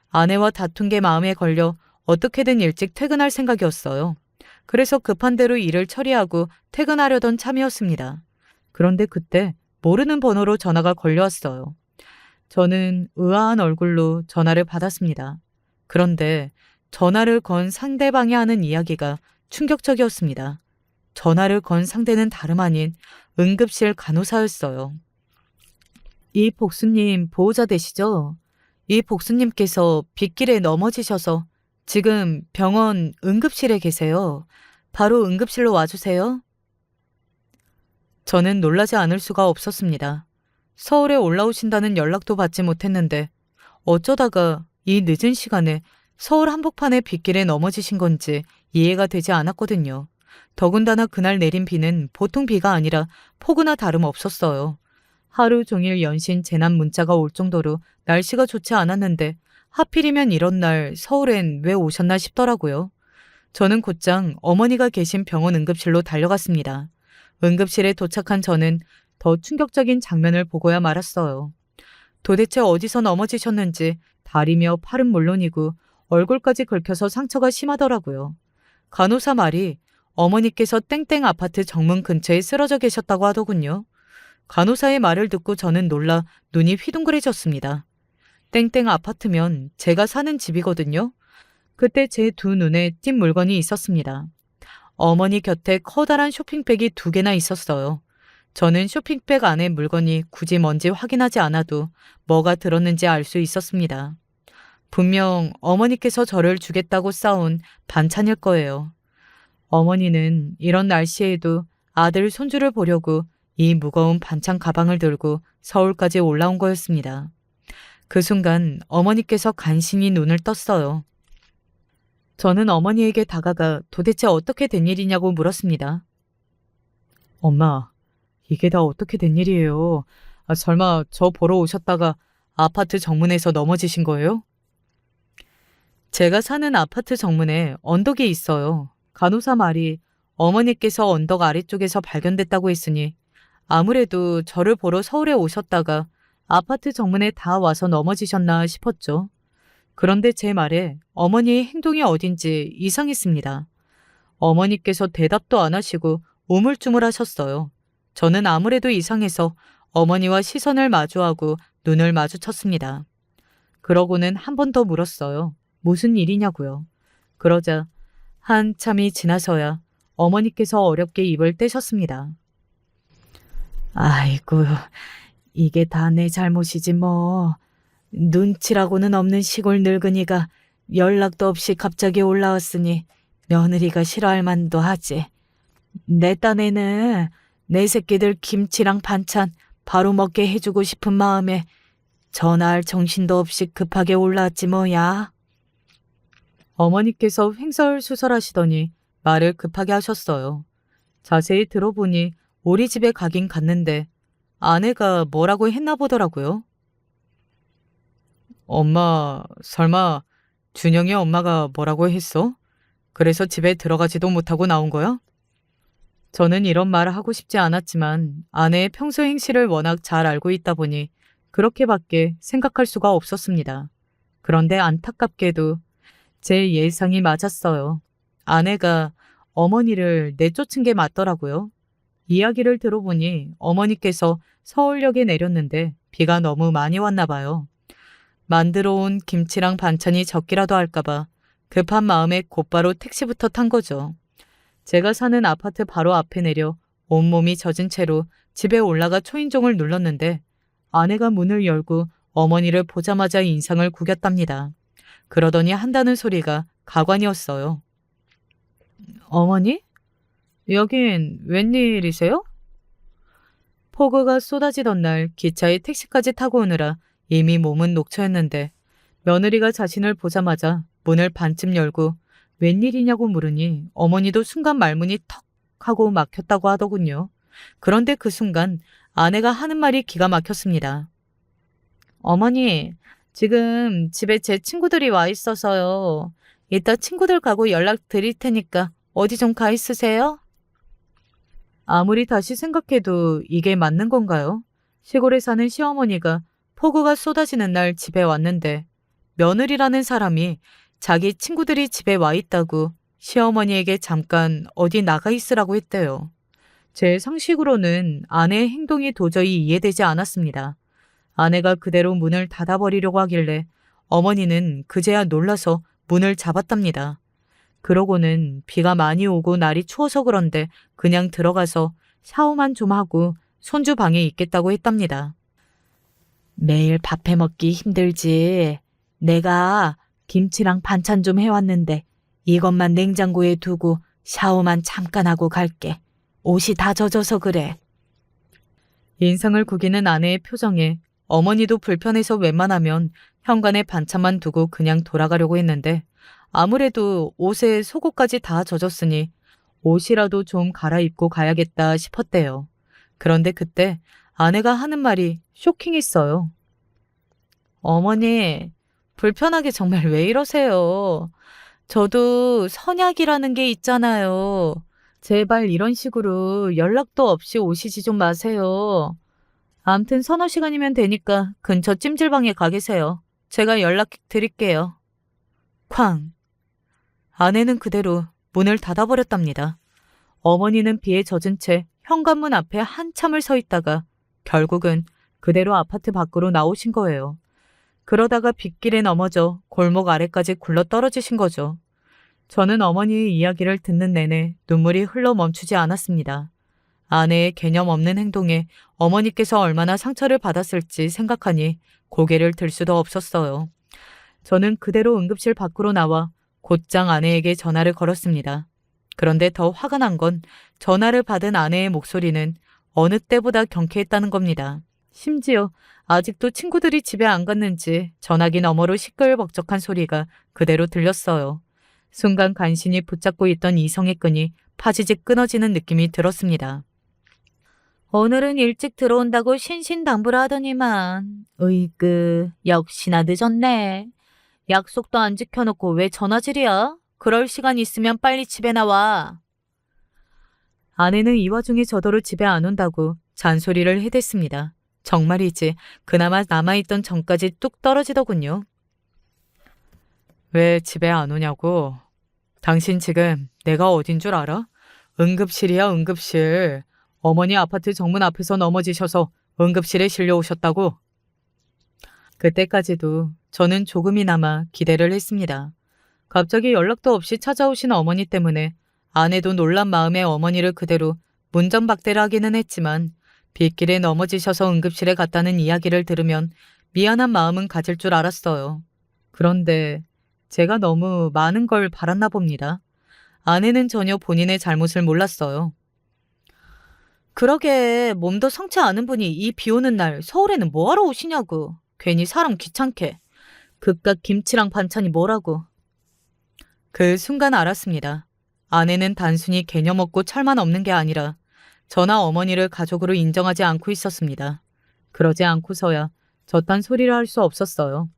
Speaker 1: 아내와 다툰 게 마음에 걸려 어떻게든 일찍 퇴근할 생각이었어요. 그래서 급한 대로 일을 처리하고 퇴근하려던 참이었습니다. 그런데 그때 모르는 번호로 전화가 걸려왔어요. 저는 의아한 얼굴로 전화를 받았습니다. 그런데 전화를 건 상대방이 하는 이야기가 충격적이었습니다. 전화를 건 상대는 다름 아닌 응급실 간호사였어요. 이 복수님 보호자 되시죠? 이 복수님께서 빗길에 넘어지셔서 지금 병원 응급실에 계세요. 바로 응급실로 와주세요. 저는 놀라지 않을 수가 없었습니다. 서울에 올라오신다는 연락도 받지 못했는데 어쩌다가 이 늦은 시간에 서울 한복판에 빗길에 넘어지신 건지 이해가 되지 않았거든요. 더군다나 그날 내린 비는 보통 비가 아니라 폭우나 다름없었어요. 하루 종일 연신 재난 문자가 올 정도로 날씨가 좋지 않았는데 하필이면 이런 날 서울엔 왜 오셨나 싶더라고요. 저는 곧장 어머니가 계신 병원 응급실로 달려갔습니다. 응급실에 도착한 저는 더 충격적인 장면을 보고야 말았어요. 도대체 어디서 넘어지셨는지 다리며 팔은 물론이고 얼굴까지 긁혀서 상처가 심하더라고요. 간호사 말이 어머니께서 땡땡 아파트 정문 근처에 쓰러져 계셨다고 하더군요. 간호사의 말을 듣고 저는 놀라 눈이 휘둥그레졌습니다. 땡땡 아파트면 제가 사는 집이거든요. 그때 제 두 눈에 띈 물건이 있었습니다. 어머니 곁에 커다란 쇼핑백이 2개나 있었어요. 저는 쇼핑백 안에 물건이 굳이 뭔지 확인하지 않아도 뭐가 들었는지 알 수 있었습니다. 분명 어머니께서 저를 주겠다고 싸운 반찬일 거예요. 어머니는 이런 날씨에도 아들 손주를 보려고 이 무거운 반찬 가방을 들고 서울까지 올라온 거였습니다. 그 순간 어머니께서 간신히 눈을 떴어요. 저는 어머니에게 다가가 도대체 어떻게 된 일이냐고 물었습니다. 엄마, 이게 다 어떻게 된 일이에요? 설마 저 보러 오셨다가 아파트 정문에서 넘어지신 거예요? 제가 사는 아파트 정문에 언덕이 있어요. 간호사 말이 어머니께서 언덕 아래쪽에서 발견됐다고 했으니 아무래도 저를 보러 서울에 오셨다가 아파트 정문에 다 와서 넘어지셨나 싶었죠. 그런데 제 말에 어머니의 행동이 어딘지 이상했습니다. 어머니께서 대답도 안 하시고 우물쭈물하셨어요. 저는 아무래도 이상해서 어머니와 시선을 마주하고 눈을 마주쳤습니다. 그러고는 한 번 더 물었어요. 무슨 일이냐고요. 그러자 한참이 지나서야 어머니께서 어렵게 입을 떼셨습니다. 아이고, 이게 다 내 잘못이지 뭐. 눈치라고는 없는 시골 늙은이가 연락도 없이 갑자기 올라왔으니 며느리가 싫어할 만도 하지. 내 딴에는 내 새끼들 김치랑 반찬 바로 먹게 해주고 싶은 마음에 전화할 정신도 없이 급하게 올라왔지 뭐야. 어머니께서 횡설수설하시더니 말을 급하게 하셨어요. 자세히 들어보니 우리 집에 가긴 갔는데 아내가 뭐라고 했나 보더라고요. 엄마, 설마 준영이 엄마가 뭐라고 했어? 그래서 집에 들어가지도 못하고 나온 거야? 저는 이런 말을 하고 싶지 않았지만 아내의 평소 행실을 워낙 잘 알고 있다 보니 그렇게밖에 생각할 수가 없었습니다. 그런데 안타깝게도 제 예상이 맞았어요. 아내가 어머니를 내쫓은 게 맞더라고요. 이야기를 들어보니 어머니께서 서울역에 내렸는데 비가 너무 많이 왔나 봐요. 만들어 온 김치랑 반찬이 적기라도 할까봐 급한 마음에 곧바로 택시부터 탄 거죠. 제가 사는 아파트 바로 앞에 내려 온몸이 젖은 채로 집에 올라가 초인종을 눌렀는데 아내가 문을 열고 어머니를 보자마자 인상을 구겼답니다. 그러더니 한다는 소리가 가관이었어요. 어머니? 여긴 웬일이세요? 폭우가 쏟아지던 날 기차에 택시까지 타고 오느라 이미 몸은 녹초였는데 며느리가 자신을 보자마자 문을 반쯤 열고 웬일이냐고 물으니 어머니도 순간 말문이 턱 하고 막혔다고 하더군요. 그런데 그 순간 아내가 하는 말이 기가 막혔습니다. 어머니, 지금 집에 제 친구들이 와 있어서요. 이따 친구들 가고 연락 드릴 테니까 어디 좀 가 있으세요? 아무리 다시 생각해도 이게 맞는 건가요? 시골에 사는 시어머니가 폭우가 쏟아지는 날 집에 왔는데 며느리라는 사람이 자기 친구들이 집에 와 있다고 시어머니에게 잠깐 어디 나가 있으라고 했대요. 제 상식으로는 아내의 행동이 도저히 이해되지 않았습니다. 아내가 그대로 문을 닫아버리려고 하길래 어머니는 그제야 놀라서 문을 잡았답니다. 그러고는 비가 많이 오고 날이 추워서 그런데 그냥 들어가서 샤워만 좀 하고 손주 방에 있겠다고 했답니다. 매일 밥 해먹기 힘들지. 내가 김치랑 반찬 좀 해왔는데 이것만 냉장고에 두고 샤워만 잠깐 하고 갈게. 옷이 다 젖어서 그래. 인상을 구기는 아내의 표정에 어머니도 불편해서 웬만하면 현관에 반찬만 두고 그냥 돌아가려고 했는데 아무래도 옷에 속옷까지 다 젖었으니 옷이라도 좀 갈아입고 가야겠다 싶었대요. 그런데 그때 아내가 하는 말이 쇼킹했어요. 어머니, 불편하게 정말 왜 이러세요? 저도 선약이라는 게 있잖아요. 제발 이런 식으로 연락도 없이 오시지 좀 마세요. 암튼 서너 시간이면 되니까 근처 찜질방에 가 계세요. 제가 연락 드릴게요. 쾅. 아내는 그대로 문을 닫아버렸답니다. 어머니는 비에 젖은 채 현관문 앞에 한참을 서 있다가 결국은 그대로 아파트 밖으로 나오신 거예요. 그러다가 빗길에 넘어져 골목 아래까지 굴러 떨어지신 거죠. 저는 어머니의 이야기를 듣는 내내 눈물이 흘러 멈추지 않았습니다. 아내의 개념 없는 행동에 어머니께서 얼마나 상처를 받았을지 생각하니 고개를 들 수도 없었어요. 저는 그대로 응급실 밖으로 나와 곧장 아내에게 전화를 걸었습니다. 그런데 더 화가 난 건 전화를 받은 아내의 목소리는 어느 때보다 경쾌했다는 겁니다. 심지어 아직도 친구들이 집에 안 갔는지 전화기 너머로 시끌벅적한 소리가 그대로 들렸어요. 순간 간신히 붙잡고 있던 이성의 끈이 파지직 끊어지는 느낌이 들었습니다. 오늘은 일찍 들어온다고 신신당부를 하더니만 으이그 역시나 늦었네. 약속도 안 지켜놓고 왜 전화질이야? 그럴 시간 있으면 빨리 집에 나와. 아내는 이 와중에 저더러 집에 안 온다고 잔소리를 해댔습니다. 정말이지 그나마 남아있던 정까지 뚝 떨어지더군요. 왜 집에 안 오냐고? 당신 지금 내가 어딘 줄 알아? 응급실이야, 응급실. 어머니 아파트 정문 앞에서 넘어지셔서 응급실에 실려오셨다고? 그때까지도 저는 조금이나마 기대를 했습니다. 갑자기 연락도 없이 찾아오신 어머니 때문에 아내도 놀란 마음에 어머니를 그대로 문전박대를 하기는 했지만 빗길에 넘어지셔서 응급실에 갔다는 이야기를 들으면 미안한 마음은 가질 줄 알았어요. 그런데 제가 너무 많은 걸 바랐나 봅니다. 아내는 전혀 본인의 잘못을 몰랐어요. 그러게 몸도 성치 않은 분이 이 비 오는 날 서울에는 뭐하러 오시냐고. 괜히 사람 귀찮게. 그깟 김치랑 반찬이 뭐라고. 그 순간 알았습니다. 아내는 단순히 개념 없고 철만 없는 게 아니라 저나 어머니를 가족으로 인정하지 않고 있었습니다. 그러지 않고서야 저딴 소리를 할 수 없었어요.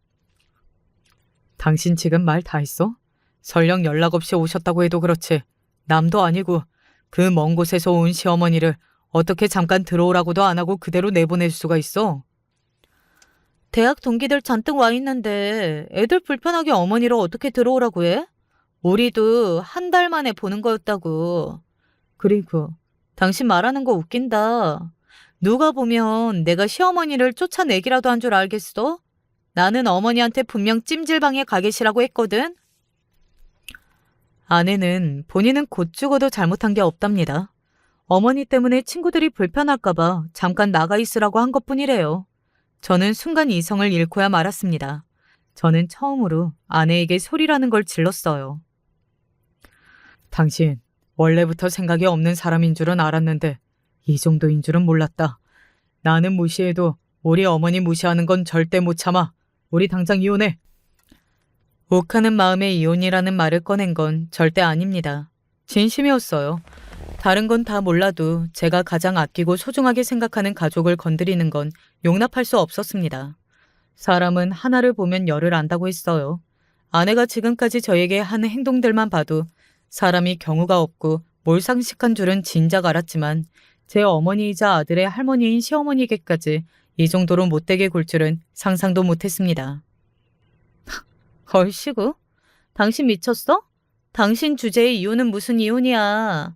Speaker 1: 당신 지금 말 다 했어? 설령 연락 없이 오셨다고 해도 그렇지. 남도 아니고 그 먼 곳에서 온 시어머니를 어떻게 잠깐 들어오라고도 안 하고 그대로 내보낼 수가 있어? 대학 동기들 잔뜩 와 있는데 애들 불편하게 어머니를 어떻게 들어오라고 해? 우리도 한 달 만에 보는 거였다고. 그리고 당신 말하는 거 웃긴다. 누가 보면 내가 시어머니를 쫓아내기라도 한 줄 알겠어? 나는 어머니한테 분명 찜질방에 가 계시라고 했거든. 아내는 본인은 곧 죽어도 잘못한 게 없답니다. 어머니 때문에 친구들이 불편할까봐 잠깐 나가 있으라고 한 것뿐이래요. 저는 순간 이성을 잃고야 말았습니다. 저는 처음으로 아내에게 소리라는 걸 질렀어요. 당신 원래부터 생각이 없는 사람인 줄은 알았는데 이 정도인 줄은 몰랐다. 나는 무시해도 우리 어머니 무시하는 건 절대 못 참아. 우리 당장 이혼해. 욱하는 마음에 이혼이라는 말을 꺼낸 건 절대 아닙니다. 진심이었어요. 다른 건 다 몰라도 제가 가장 아끼고 소중하게 생각하는 가족을 건드리는 건 용납할 수 없었습니다. 사람은 하나를 보면 열을 안다고 했어요. 아내가 지금까지 저에게 하는 행동들만 봐도 사람이 경우가 없고 몰상식한 줄은 진작 알았지만 제 어머니이자 아들의 할머니인 시어머니에게까지 이 정도로 못되게 굴 줄은 상상도 못했습니다. 얼씨구? 당신 미쳤어? 당신 주제의 이혼은 무슨 이혼이야.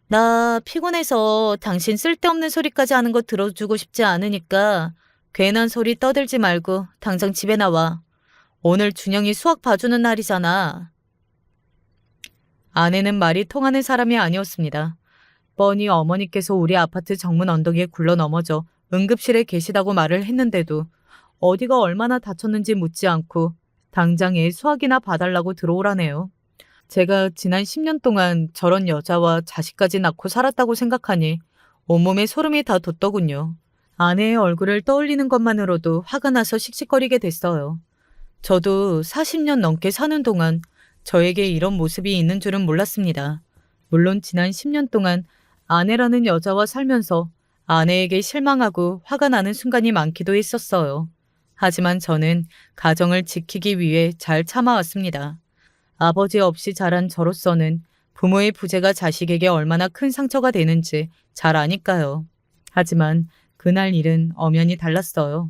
Speaker 1: 나 피곤해서 당신 쓸데없는 소리까지 하는 거 들어주고 싶지 않으니까 괜한 소리 떠들지 말고 당장 집에 나와. 오늘 준영이 수학 봐주는 날이잖아. 아내는 말이 통하는 사람이 아니었습니다. 뻔히 어머니께서 우리 아파트 정문 언덕에 굴러 넘어져 응급실에 계시다고 말을 했는데도 어디가 얼마나 다쳤는지 묻지 않고 당장 애 수학이나 봐달라고 들어오라네요. 제가 지난 10년 동안 저런 여자와 자식까지 낳고 살았다고 생각하니 온몸에 소름이 다 돋더군요. 아내의 얼굴을 떠올리는 것만으로도 화가 나서 씩씩거리게 됐어요. 저도 40년 넘게 사는 동안 저에게 이런 모습이 있는 줄은 몰랐습니다. 물론 지난 10년 동안 아내라는 여자와 살면서 아내에게 실망하고 화가 나는 순간이 많기도 했었어요. 하지만 저는 가정을 지키기 위해 잘 참아왔습니다. 아버지 없이 자란 저로서는 부모의 부재가 자식에게 얼마나 큰 상처가 되는지 잘 아니까요. 하지만 그날 일은 엄연히 달랐어요.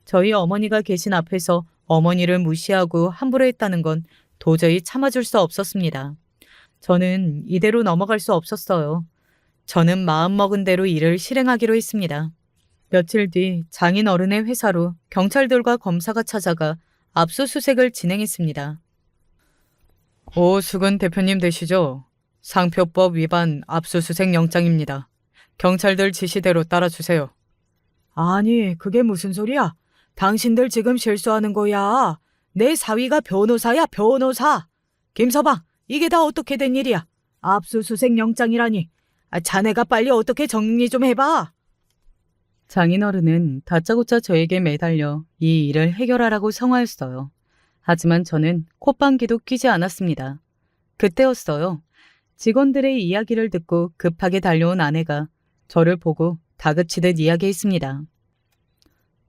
Speaker 1: 저희 어머니가 계신 앞에서 어머니를 무시하고 함부로 했다는 건 도저히 참아줄 수 없었습니다. 저는 이대로 넘어갈 수 없었어요. 저는 마음먹은 대로 일을 실행하기로 했습니다. 며칠 뒤 장인 어른의 회사로 경찰들과 검사가 찾아가 압수수색을 진행했습니다. 오수근 대표님 되시죠? 상표법 위반 압수수색 영장입니다. 경찰들 지시대로 따라주세요. 아니, 그게 무슨 소리야? 당신들 지금 실수하는 거야. 내 사위가 변호사야, 변호사. 김서방, 이게 다 어떻게 된 일이야? 압수수색 영장이라니. 자네가 빨리 어떻게 정리 좀 해봐. 장인어른은 다짜고짜 저에게 매달려 이 일을 해결하라고 성화했어요. 하지만 저는 콧방귀도 뀌지 않았습니다. 그때였어요. 직원들의 이야기를 듣고 급하게 달려온 아내가 저를 보고 다그치듯 이야기했습니다.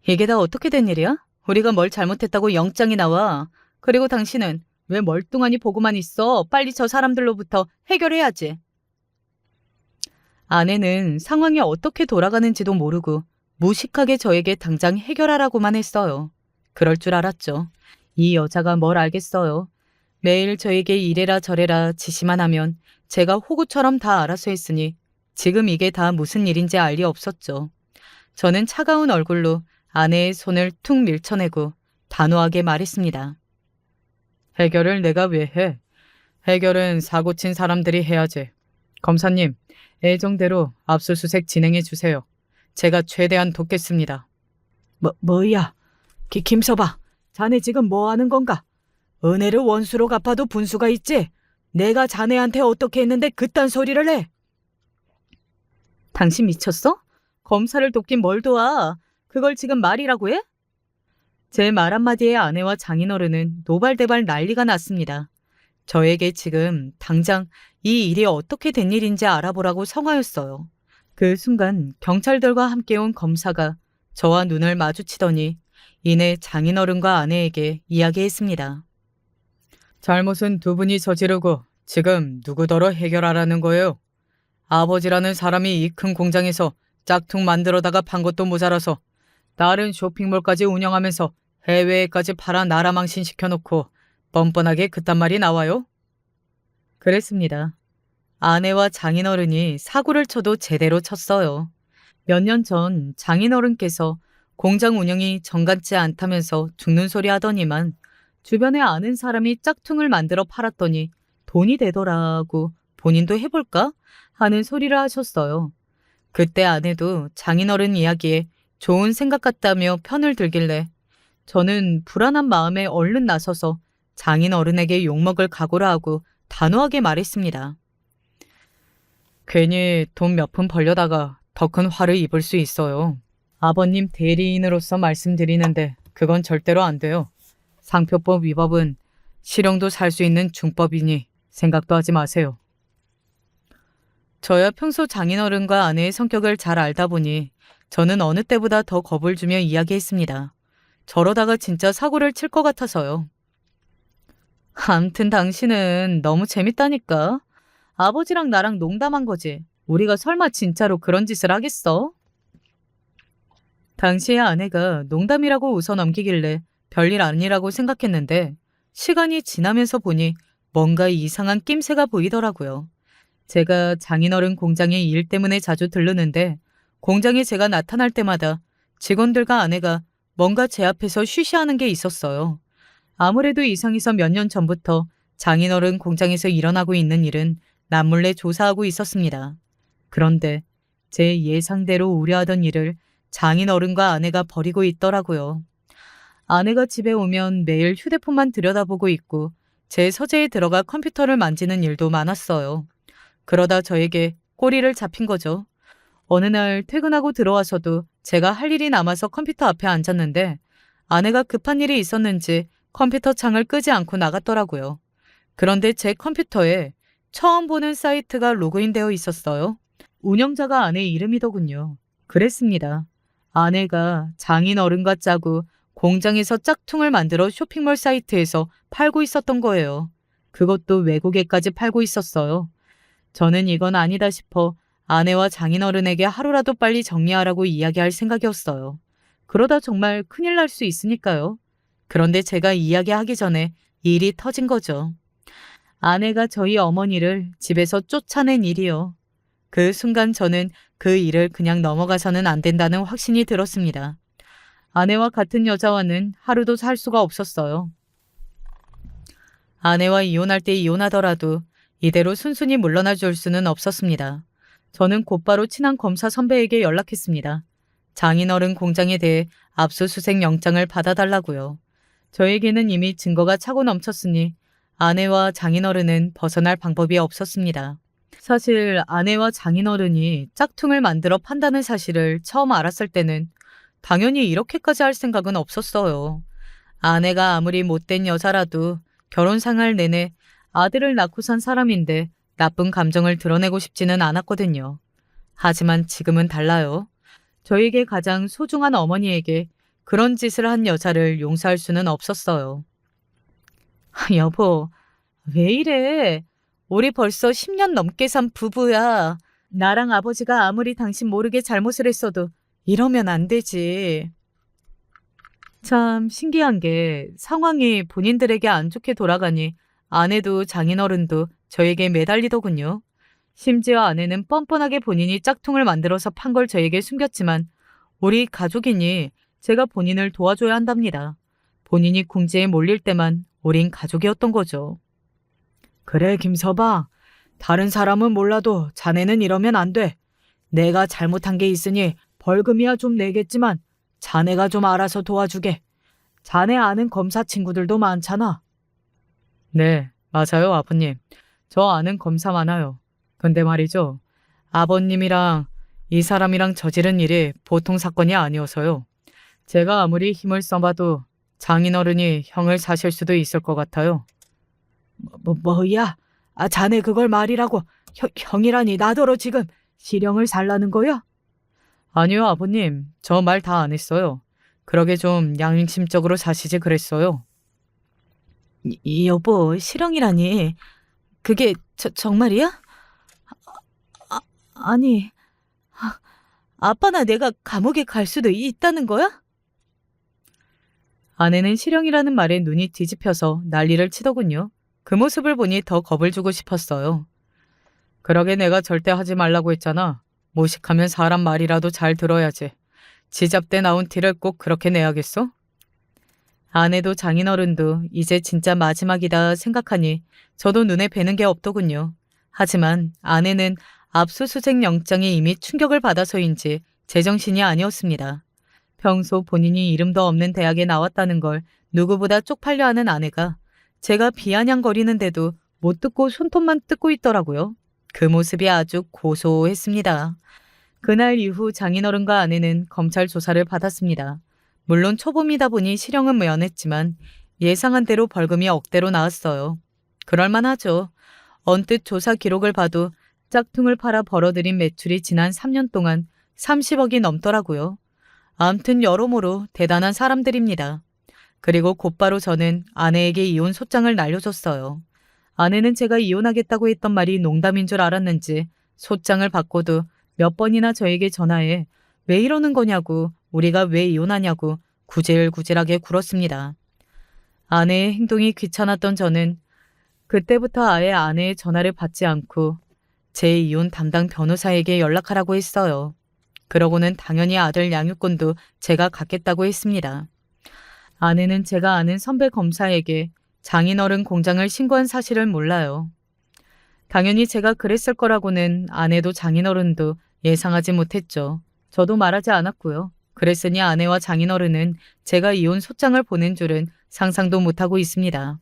Speaker 1: 이게 다 어떻게 된 일이야? 우리가 뭘 잘못했다고 영장이 나와. 그리고 당신은 왜 멀뚱하니 보고만 있어? 빨리 저 사람들로부터 해결해야지. 아내는 상황이 어떻게 돌아가는지도 모르고 무식하게 저에게 당장 해결하라고만 했어요. 그럴 줄 알았죠. 이 여자가 뭘 알겠어요. 매일 저에게 이래라 저래라 지시만 하면 제가 호구처럼 다 알아서 했으니 지금 이게 다 무슨 일인지 알 리 없었죠. 저는 차가운 얼굴로 아내의 손을 툭 밀쳐내고 단호하게 말했습니다. 해결을 내가 왜 해? 해결은 사고 친 사람들이 해야지. 검사님, 예정대로 압수수색 진행해 주세요. 제가 최대한 돕겠습니다. 뭐야? 김서방, 자네 지금 뭐 하는 건가? 은혜를 원수로 갚아도 분수가 있지? 내가 자네한테 어떻게 했는데 그딴 소리를 해? 당신 미쳤어? 검사를 돕긴 뭘 도와? 그걸 지금 말이라고 해? 제 말 한마디에 아내와 장인어른은 노발대발 난리가 났습니다. 저에게 지금 당장 이 일이 어떻게 된 일인지 알아보라고 성하였어요. 그 순간 경찰들과 함께 온 검사가 저와 눈을 마주치더니 이내 장인어른과 아내에게 이야기했습니다. 잘못은 두 분이 저지르고 지금 누구더러 해결하라는 거예요? 아버지라는 사람이 이 큰 공장에서 짝퉁 만들어다가 판 것도 모자라서 다른 쇼핑몰까지 운영하면서 해외에까지 팔아 나라 망신시켜놓고 뻔뻔하게 그딴 말이 나와요? 그랬습니다. 아내와 장인어른이 사고를 쳐도 제대로 쳤어요. 몇 년 전 장인어른께서 공장 운영이 정같지 않다면서 죽는 소리 하더니만 주변에 아는 사람이 짝퉁을 만들어 팔았더니 돈이 되더라고 본인도 해볼까? 하는 소리를 하셨어요. 그때 아내도 장인어른 이야기에 좋은 생각 같다며 편을 들길래 저는 불안한 마음에 얼른 나서서 장인어른에게 욕먹을 각오를 하고 단호하게 말했습니다. 괜히 돈 몇 푼 벌려다가 더 큰 화를 입을 수 있어요. 아버님 대리인으로서 말씀드리는데 그건 절대로 안 돼요. 상표법 위법은 실형도 살 수 있는 중법이니 생각도 하지 마세요. 저야 평소 장인어른과 아내의 성격을 잘 알다 보니 저는 어느 때보다 더 겁을 주며 이야기했습니다. 저러다가 진짜 사고를 칠 것 같아서요. 암튼 당신은 너무 재밌다니까. 아버지랑 나랑 농담한 거지. 우리가 설마 진짜로 그런 짓을 하겠어? 당시에 아내가 농담이라고 웃어 넘기길래 별일 아니라고 생각했는데 시간이 지나면서 보니 뭔가 이상한 낌새가 보이더라고요. 제가 장인어른 공장에 일 때문에 자주 들르는데 공장에 제가 나타날 때마다 직원들과 아내가 뭔가 제 앞에서 쉬쉬하는 게 있었어요. 아무래도 이상해서 몇 년 전부터 장인어른 공장에서 일어나고 있는 일은 남몰래 조사하고 있었습니다. 그런데 제 예상대로 우려하던 일을 장인어른과 아내가 벌이고 있더라고요. 아내가 집에 오면 매일 휴대폰만 들여다보고 있고 제 서재에 들어가 컴퓨터를 만지는 일도 많았어요. 그러다 저에게 꼬리를 잡힌 거죠. 어느 날 퇴근하고 들어와서도 제가 할 일이 남아서 컴퓨터 앞에 앉았는데 아내가 급한 일이 있었는지 컴퓨터 창을 끄지 않고 나갔더라고요. 그런데 제 컴퓨터에 처음 보는 사이트가 로그인되어 있었어요. 운영자가 아내 이름이더군요. 그랬습니다. 아내가 장인 어른과 짜고 공장에서 짝퉁을 만들어 쇼핑몰 사이트에서 팔고 있었던 거예요. 그것도 외국에까지 팔고 있었어요. 저는 이건 아니다 싶어 아내와 장인어른에게 하루라도 빨리 정리하라고 이야기할 생각이었어요. 그러다 정말 큰일 날 수 있으니까요. 그런데 제가 이야기하기 전에 일이 터진 거죠. 아내가 저희 어머니를 집에서 쫓아낸 일이요. 그 순간 저는 그 일을 그냥 넘어가서는 안 된다는 확신이 들었습니다. 아내와 같은 여자와는 하루도 살 수가 없었어요. 아내와 이혼할 때 이혼하더라도 이대로 순순히 물러나 줄 수는 없었습니다. 저는 곧바로 친한 검사 선배에게 연락했습니다. 장인어른 공장에 대해 압수수색 영장을 받아달라고요. 저에게는 이미 증거가 차고 넘쳤으니 아내와 장인어른은 벗어날 방법이 없었습니다. 사실 아내와 장인어른이 짝퉁을 만들어 판다는 사실을 처음 알았을 때는 당연히 이렇게까지 할 생각은 없었어요. 아내가 아무리 못된 여자라도 결혼 생활 내내 아들을 낳고 산 사람인데 나쁜 감정을 드러내고 싶지는 않았거든요. 하지만 지금은 달라요. 저에게 가장 소중한 어머니에게 그런 짓을 한 여자를 용서할 수는 없었어요. 여보, 왜 이래? 우리 벌써 10년 넘게 산 부부야. 나랑 아버지가 아무리 당신 모르게 잘못을 했어도 이러면 안 되지. 참 신기한 게 상황이 본인들에게 안 좋게 돌아가니 아내도 장인어른도 저에게 매달리더군요. 심지어 아내는 뻔뻔하게 본인이 짝퉁을 만들어서 판 걸 저에게 숨겼지만 우리 가족이니 제가 본인을 도와줘야 한답니다. 본인이 궁지에 몰릴 때만 우린 가족이었던 거죠. 그래, 김서방. 다른 사람은 몰라도 자네는 이러면 안 돼. 내가 잘못한 게 있으니 벌금이야 좀 내겠지만 자네가 좀 알아서 도와주게. 자네 아는 검사 친구들도 많잖아. 네, 맞아요, 아버님. 저 아는 검사 많아요. 근데 말이죠. 아버님이랑 이 사람이랑 저지른 일이 보통 사건이 아니어서요. 제가 아무리 힘을 써봐도 장인어른이 형을 사실 수도 있을 것 같아요. 뭐야? 자네 그걸 말이라고. 형이라니 나더러 지금 실형을 살라는 거야? 아니요, 아버님. 저 말 다 안 했어요. 그러게 좀 양심적으로 사시지 그랬어요. 이 여보, 실형이라니. 그게 정말이야? 아니, 아빠나 내가 감옥에 갈 수도 있다는 거야? 아내는 실형이라는 말에 눈이 뒤집혀서 난리를 치더군요. 그 모습을 보니 더 겁을 주고 싶었어요. 그러게 내가 절대 하지 말라고 했잖아. 모식하면 사람 말이라도 잘 들어야지. 지잡대 나온 티를 꼭 그렇게 내야겠어? 아내도 장인어른도 이제 진짜 마지막이다 생각하니 저도 눈에 뵈는 게 없더군요. 하지만 아내는 압수수색 영장에 이미 충격을 받아서인지 제정신이 아니었습니다. 평소 본인이 이름도 없는 대학에 나왔다는 걸 누구보다 쪽팔려 하는 아내가 제가 비아냥거리는데도 못 듣고 손톱만 뜯고 있더라고요. 그 모습이 아주 고소했습니다. 그날 이후 장인어른과 아내는 검찰 조사를 받았습니다. 물론 초범이다 보니 실형은 면했지만 예상한 대로 벌금이 억대로 나왔어요. 그럴만하죠. 언뜻 조사 기록을 봐도 짝퉁을 팔아 벌어들인 매출이 지난 3년 동안 30억이 넘더라고요. 암튼 여러모로 대단한 사람들입니다. 그리고 곧바로 저는 아내에게 이혼 소장을 날려줬어요. 아내는 제가 이혼하겠다고 했던 말이 농담인 줄 알았는지 소장을 받고도 몇 번이나 저에게 전화해 왜 이러는 거냐고, 우리가 왜 이혼하냐고 구질구질하게 굴었습니다. 아내의 행동이 귀찮았던 저는 그때부터 아예 아내의 전화를 받지 않고 제 이혼 담당 변호사에게 연락하라고 했어요. 그러고는 당연히 아들 양육권도 제가 갖겠다고 했습니다. 아내는 제가 아는 선배 검사에게 장인어른 공장을 신고한 사실을 몰라요. 당연히 제가 그랬을 거라고는 아내도 장인어른도 예상하지 못했죠. 저도 말하지 않았고요. 그랬으니 아내와 장인어른은 제가 이혼 소장을 보낸 줄은 상상도 못하고 있습니다.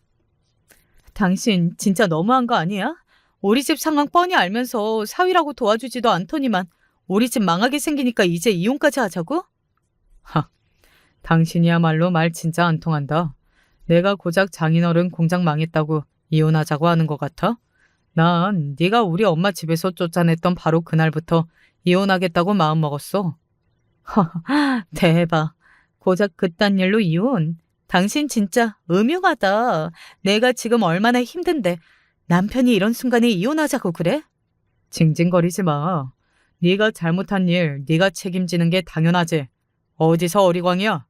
Speaker 1: 당신 진짜 너무한 거 아니야? 우리 집 상황 뻔히 알면서 사위라고 도와주지도 않더니만 우리 집 망하게 생기니까 이제 이혼까지 하자고? 하, 당신이야말로 말 진짜 안 통한다. 내가 고작 장인어른 공장 망했다고 이혼하자고 하는 것 같아? 난 네가 우리 엄마 집에서 쫓아냈던 바로 그날부터 이혼하겠다고 마음먹었어. 대박. 고작 그딴 일로 이혼? 당신 진짜 음흉하다. 내가 지금 얼마나 힘든데 남편이 이런 순간에 이혼하자고 그래? 징징거리지 마. 네가 잘못한 일 네가 책임지는 게 당연하지. 어디서 어리광이야?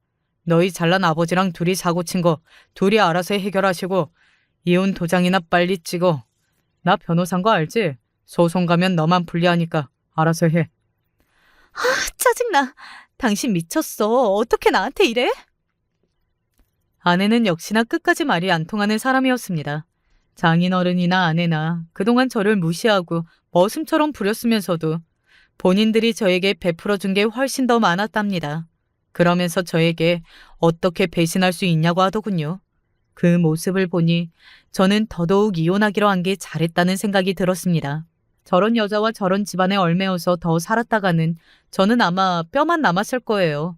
Speaker 1: 너희 잘난 아버지랑 둘이 사고 친 거 둘이 알아서 해결하시고 이혼 도장이나 빨리 찍어. 나 변호사인 거 알지? 소송 가면 너만 불리하니까 알아서 해. 짜증나. 당신 미쳤어. 어떻게 나한테 이래? 아내는 역시나 끝까지 말이 안 통하는 사람이었습니다. 장인어른이나 아내나 그동안 저를 무시하고 머슴처럼 부렸으면서도 본인들이 저에게 베풀어준 게 훨씬 더 많았답니다. 그러면서 저에게 어떻게 배신할 수 있냐고 하더군요. 그 모습을 보니 저는 더더욱 이혼하기로 한 게 잘했다는 생각이 들었습니다. 저런 여자와 저런 집안에 얽매여서 더 살았다가는 저는 아마 뼈만 남았을 거예요.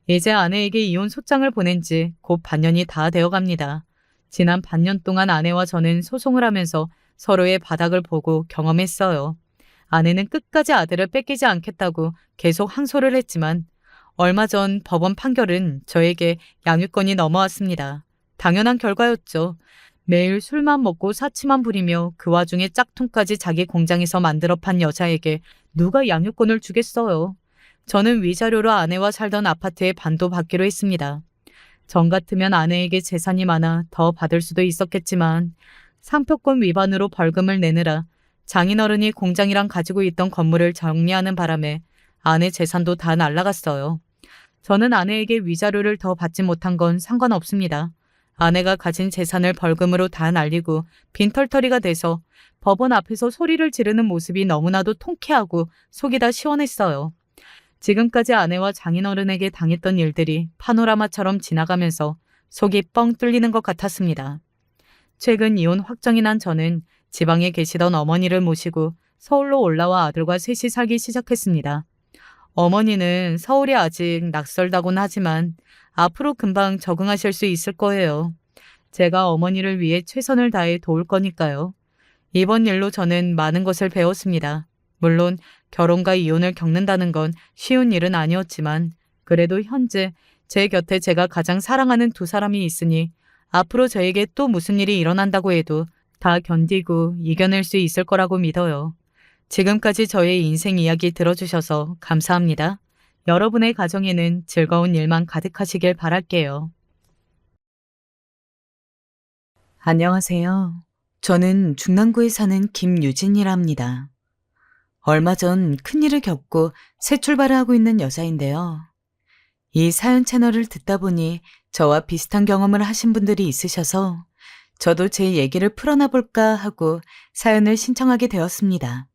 Speaker 1: 이제 아내에게 이혼 소장을 보낸 지 곧 반년이 다 되어갑니다. 지난 반년 동안 아내와 저는 소송을 하면서 서로의 바닥을 보고 경험했어요. 아내는 끝까지 아들을 뺏기지 않겠다고 계속 항소를 했지만 얼마 전 법원 판결은 저에게 양육권이 넘어왔습니다. 당연한 결과였죠. 매일 술만 먹고 사치만 부리며 그 와중에 짝퉁까지 자기 공장에서 만들어 판 여자에게 누가 양육권을 주겠어요. 저는 위자료로 아내와 살던 아파트에 반도 받기로 했습니다. 전 같으면 아내에게 재산이 많아 더 받을 수도 있었겠지만 상표권 위반으로 벌금을 내느라 장인어른이 공장이랑 가지고 있던 건물을 정리하는 바람에 아내 재산도 다 날라갔어요. 저는 아내에게 위자료를 더 받지 못한 건 상관없습니다. 아내가 가진 재산을 벌금으로 다 날리고 빈털터리가 돼서 법원 앞에서 소리를 지르는 모습이 너무나도 통쾌하고 속이 다 시원했어요. 지금까지 아내와 장인어른에게 당했던 일들이 파노라마처럼 지나가면서 속이 뻥 뚫리는 것 같았습니다. 최근 이혼 확정이 난 저는 지방에 계시던 어머니를 모시고 서울로 올라와 아들과 셋이 살기 시작했습니다. 어머니는 서울이 아직 낯설다곤 하지만 앞으로 금방 적응하실 수 있을 거예요. 제가 어머니를 위해 최선을 다해 도울 거니까요. 이번 일로 저는 많은 것을 배웠습니다. 물론 결혼과 이혼을 겪는다는 건 쉬운 일은 아니었지만 그래도 현재 제 곁에 제가 가장 사랑하는 두 사람이 있으니 앞으로 저에게 또 무슨 일이 일어난다고 해도 다 견디고 이겨낼 수 있을 거라고 믿어요. 지금까지 저의 인생 이야기 들어주셔서 감사합니다. 여러분의 가정에는 즐거운 일만 가득하시길 바랄게요. 안녕하세요. 저는 중랑구에 사는 김유진이랍니다. 얼마 전 큰일을 겪고 새 출발을 하고 있는 여자인데요. 이 사연 채널을 듣다 보니 저와 비슷한 경험을 하신 분들이 있으셔서 저도 제 얘기를 풀어나 볼까 하고 사연을 신청하게 되었습니다.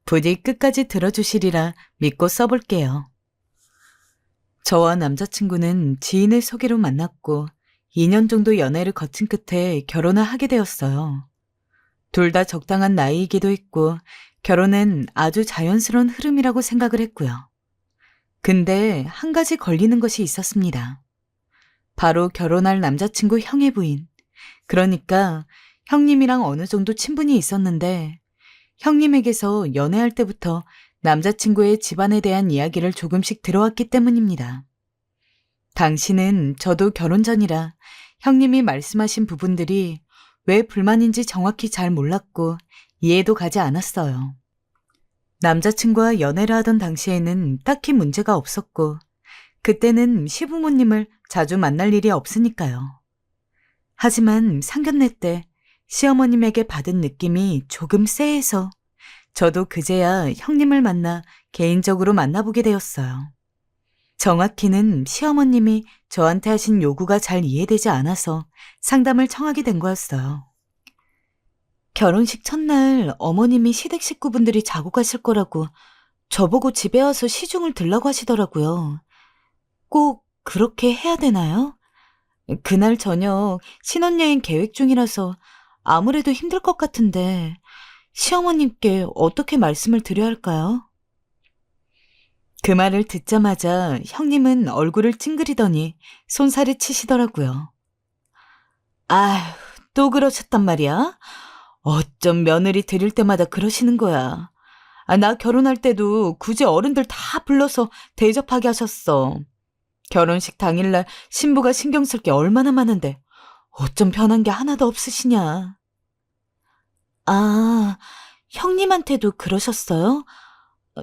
Speaker 1: 부디 끝까지 들어주시리라 믿고 써볼게요. 저와 남자친구는 지인의 소개로 만났고 2년 정도 연애를 거친 끝에 결혼을 하게 되었어요. 둘 다 적당한 나이이기도 했고 결혼은 아주 자연스러운 흐름이라고 생각을 했고요. 근데 한 가지 걸리는 것이 있었습니다. 바로 결혼할 남자친구 형의 부인. 그러니까 형님이랑 어느 정도 친분이 있었는데 형님에게서 연애할 때부터 남자친구의 집안에 대한 이야기를 조금씩 들어왔기 때문입니다. 당시는 저도 결혼 전이라 형님이 말씀하신 부분들이 왜 불만인지 정확히 잘 몰랐고 이해도 가지 않았어요. 남자친구와 연애를 하던 당시에는 딱히 문제가 없었고 그때는 시부모님을 자주 만날 일이 없으니까요. 하지만 상견례 때 시어머님에게 받은 느낌이 조금 쎄해서 저도 그제야 형님을 만나 개인적으로 만나보게 되었어요. 정확히는 시어머님이 저한테 하신 요구가 잘 이해되지 않아서 상담을 청하게 된 거였어요. 결혼식 첫날 어머님이 시댁 식구분들이 자고 가실 거라고 저보고 집에 와서 시중을 들라고 하시더라고요. 꼭 그렇게 해야 되나요? 그날 저녁 신혼여행 계획 중이라서 아무래도 힘들 것 같은데 시어머님께 어떻게 말씀을 드려야 할까요? 그 말을 듣자마자 형님은 얼굴을 찡그리더니 손살이 치시더라고요. 아휴, 또 그러셨단 말이야? 어쩜 며느리 드릴 때마다 그러시는 거야. 나 결혼할 때도 굳이 어른들 다 불러서 대접하게 하셨어. 결혼식 당일날 신부가 신경 쓸 게 얼마나 많은데 어쩜 변한 게 하나도 없으시냐. 아, 형님한테도 그러셨어요?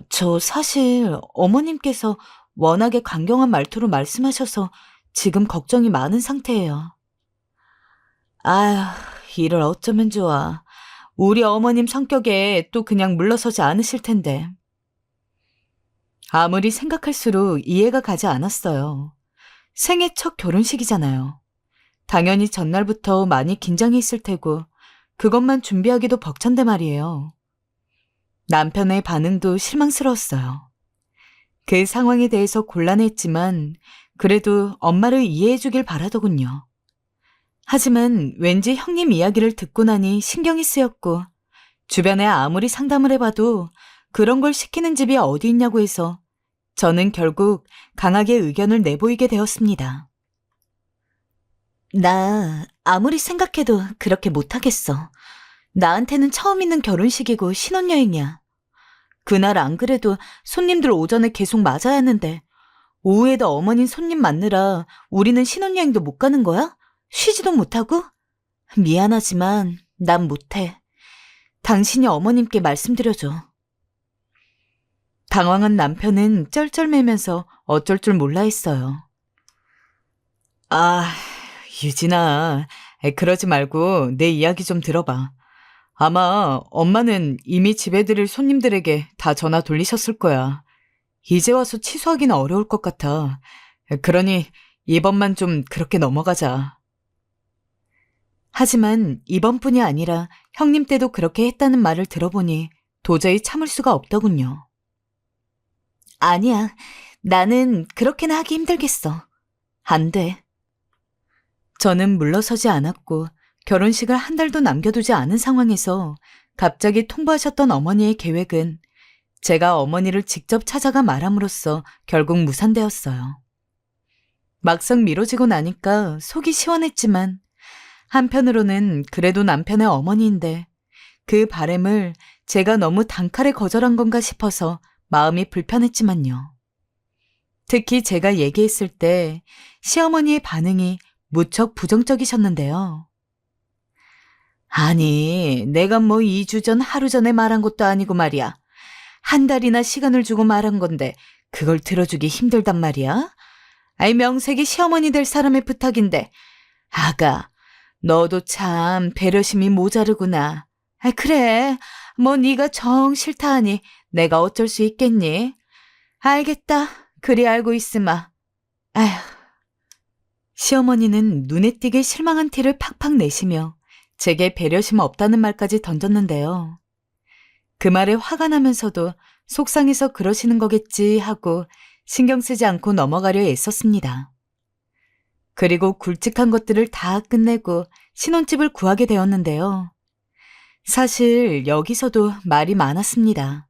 Speaker 1: 저 사실 어머님께서 워낙에 강경한 말투로 말씀하셔서 지금 걱정이 많은 상태예요. 아휴, 이를 어쩌면 좋아. 우리 어머님 성격에 또 그냥 물러서지 않으실 텐데. 아무리 생각할수록 이해가 가지 않았어요. 생애 첫 결혼식이잖아요. 당연히 전날부터 많이 긴장해 있을 테고 그것만 준비하기도 벅찬데 말이에요. 남편의 반응도 실망스러웠어요. 그 상황에 대해서 곤란했지만 그래도 엄마를 이해해 주길 바라더군요. 하지만 왠지 형님 이야기를 듣고 나니 신경이 쓰였고 주변에 아무리 상담을 해봐도 그런 걸 시키는 집이 어디 있냐고 해서 저는 결국 강하게 의견을 내보이게 되었습니다. 나 아무리 생각해도 그렇게 못하겠어. 나한테는 처음 있는 결혼식이고 신혼여행이야. 그날 안 그래도 손님들 오전에 계속 맞아야 하는데 오후에도 어머님 손님 맞느라 우리는 신혼여행도 못 가는 거야? 쉬지도 못하고? 미안하지만 난 못해. 당신이 어머님께 말씀드려줘. 당황한 남편은 쩔쩔매면서 어쩔 줄 몰라 했어요. 아, 유진아, 그러지 말고 내 이야기 좀 들어봐. 아마 엄마는 이미 집에 들일 손님들에게 다 전화 돌리셨을 거야. 이제 와서 취소하기는 어려울 것 같아. 그러니 이번만 좀 그렇게 넘어가자. 하지만 이번뿐이 아니라 형님 때도 그렇게 했다는 말을 들어보니 도저히 참을 수가 없더군요. 아니야, 나는 그렇게는 하기 힘들겠어. 안 돼. 저는 물러서지 않았고 결혼식을 한 달도 남겨두지 않은 상황에서 갑자기 통보하셨던 어머니의 계획은 제가 어머니를 직접 찾아가 말함으로써 결국 무산되었어요. 막상 미뤄지고 나니까 속이 시원했지만 한편으로는 그래도 남편의 어머니인데 그 바램을 제가 너무 단칼에 거절한 건가 싶어서 마음이 불편했지만요. 특히 제가 얘기했을 때 시어머니의 반응이 무척 부정적이셨는데요. 아니, 내가 뭐 2주 전 하루 전에 말한 것도 아니고 말이야. 한 달이나 시간을 주고 말한 건데 그걸 들어주기 힘들단 말이야. 아이 명색이 시어머니 될 사람의 부탁인데 아가, 너도 참 배려심이 모자르구나. 아, 그래, 뭐 네가 정 싫다 하니 내가 어쩔 수 있겠니? 알겠다, 그리 알고 있으마. 아휴. 시어머니는 눈에 띄게 실망한 티를 팍팍 내시며 제게 배려심 없다는 말까지 던졌는데요. 그 말에 화가 나면서도 속상해서 그러시는 거겠지 하고 신경 쓰지 않고 넘어가려 애썼습니다. 그리고 굵직한 것들을 다 끝내고 신혼집을 구하게 되었는데요. 사실 여기서도 말이 많았습니다.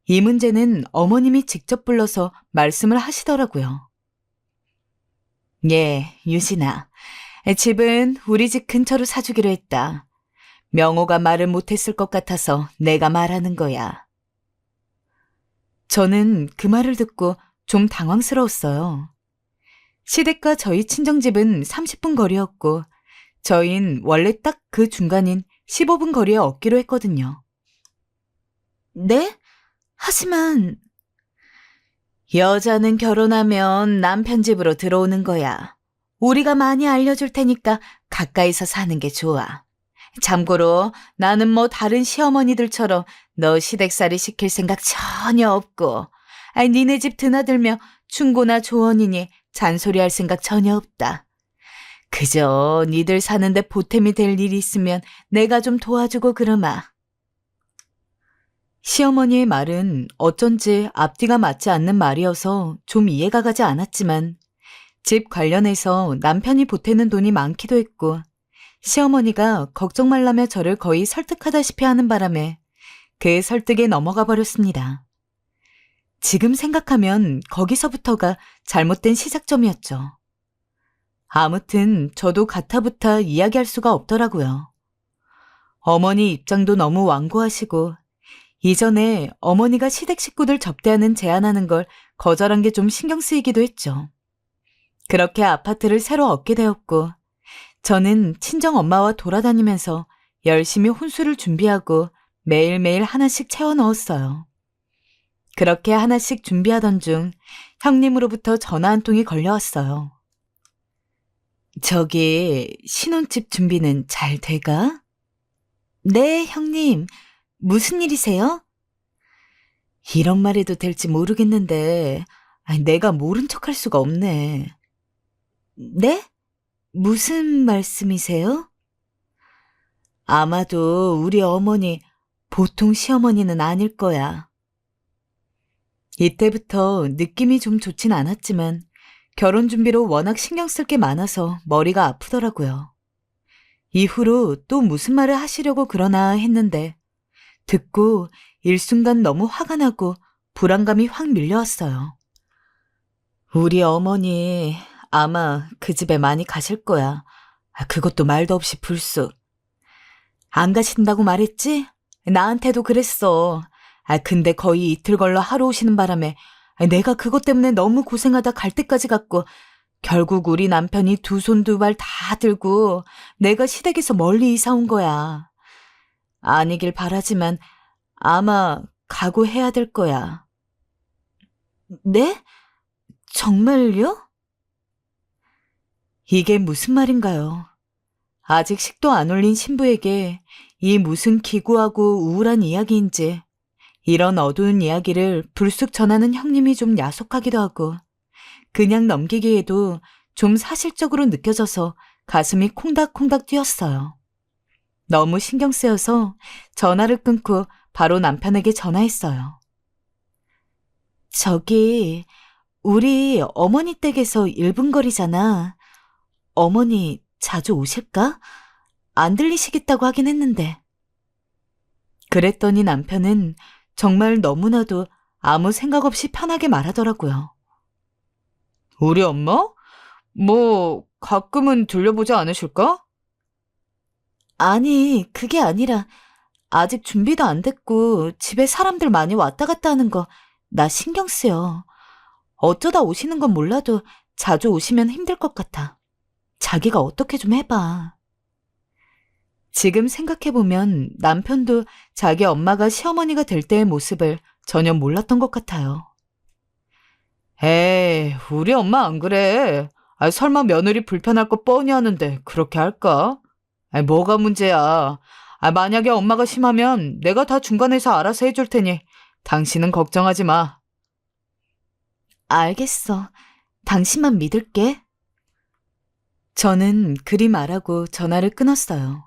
Speaker 1: 이 문제는 어머님이 직접 불러서 말씀을 하시더라고요. 예, 유진아. 집은 우리 집 근처로 사주기로 했다. 명호가 말을 못했을 것 같아서 내가 말하는 거야. 저는 그 말을 듣고 좀 당황스러웠어요. 시댁과 저희 친정집은 30분 거리였고 저희는 원래 딱 그 중간인 15분 거리에 얻기로 했거든요. 네? 하지만 여자는 결혼하면 남편 집으로 들어오는 거야. 우리가 많이 알려줄 테니까 가까이서 사는 게 좋아. 참고로 나는 뭐 다른 시어머니들처럼 너 시댁살이 시킬 생각 전혀 없고 니네 집 드나들며 충고나 조언이니 잔소리할 생각 전혀 없다. 그저 니들 사는데 보탬이 될 일이 있으면 내가 좀 도와주고 그러마. 시어머니의 말은 어쩐지 앞뒤가 맞지 않는 말이어서 좀 이해가 가지 않았지만 집 관련해서 남편이 보태는 돈이 많기도 했고 시어머니가 걱정 말라며 저를 거의 설득하다시피 하는 바람에 그 설득에 넘어가 버렸습니다. 지금 생각하면 거기서부터가 잘못된 시작점이었죠. 아무튼 저도 가타부타 이야기할 수가 없더라고요. 어머니 입장도 너무 완고하시고 이전에 어머니가 시댁 식구들 접대하는 제안하는 걸 거절한 게 좀 신경 쓰이기도 했죠. 그렇게 아파트를 새로 얻게 되었고 저는 친정 엄마와 돌아다니면서 열심히 혼수를 준비하고 매일매일 하나씩 채워 넣었어요. 그렇게 하나씩 준비하던 중 형님으로부터 전화 한 통이 걸려왔어요. 저기 신혼집 준비는 잘 돼가? 네, 형님. 무슨 일이세요? 이런 말 해도 될지 모르겠는데 내가 모른 척할 수가 없네. 네? 무슨 말씀이세요? 아마도 우리 어머니 보통 시어머니는 아닐 거야. 이때부터 느낌이 좀 좋진 않았지만 결혼 준비로 워낙 신경 쓸 게 많아서 머리가 아프더라고요. 이후로 또 무슨 말을 하시려고 그러나 했는데 듣고 일순간 너무 화가 나고 불안감이 확 밀려왔어요. 우리 어머니 아마 그 집에 많이 가실 거야. 그것도 말도 없이 불쑥. 안 가신다고 말했지? 나한테도 그랬어. 근데 거의 이틀 걸러 하루 오시는 바람에 내가 그것 때문에 너무 고생하다 갈 때까지 갔고 결국 우리 남편이 두 손 두 발 다 들고 내가 시댁에서 멀리 이사 온 거야. 아니길 바라지만 아마 각오해야 될 거야. 네? 정말요? 이게 무슨 말인가요? 아직 식도 안 올린 신부에게 이 무슨 기구하고 우울한 이야기인지 이런 어두운 이야기를 불쑥 전하는 형님이 좀 야속하기도 하고 그냥 넘기기에도 좀 사실적으로 느껴져서 가슴이 콩닥콩닥 뛰었어요. 너무 신경 쓰여서 전화를 끊고 바로 남편에게 전화했어요. 저기 우리 어머니 댁에서 1분 거리잖아. 어머니 자주 오실까? 안 들리시겠다고 하긴 했는데. 그랬더니 남편은 정말 너무나도 아무 생각 없이 편하게 말하더라고요. 우리 엄마? 뭐 가끔은 들려보지 않으실까? 아니, 그게 아니라 아직 준비도 안 됐고 집에 사람들 많이 왔다 갔다 하는 거 나 신경 쓰여. 어쩌다 오시는 건 몰라도 자주 오시면 힘들 것 같아. 자기가 어떻게 좀 해봐. 지금 생각해보면 남편도 자기 엄마가 시어머니가 될 때의 모습을 전혀 몰랐던 것 같아요. 에이, 우리 엄마 안 그래. 설마 며느리 불편할 거 뻔히 아는데 그렇게 할까? 뭐가 문제야. 만약에 엄마가 심하면 내가 다 중간에서 알아서 해줄 테니 당신은 걱정하지 마. 알겠어. 당신만 믿을게. 저는 그리 말하고 전화를 끊었어요.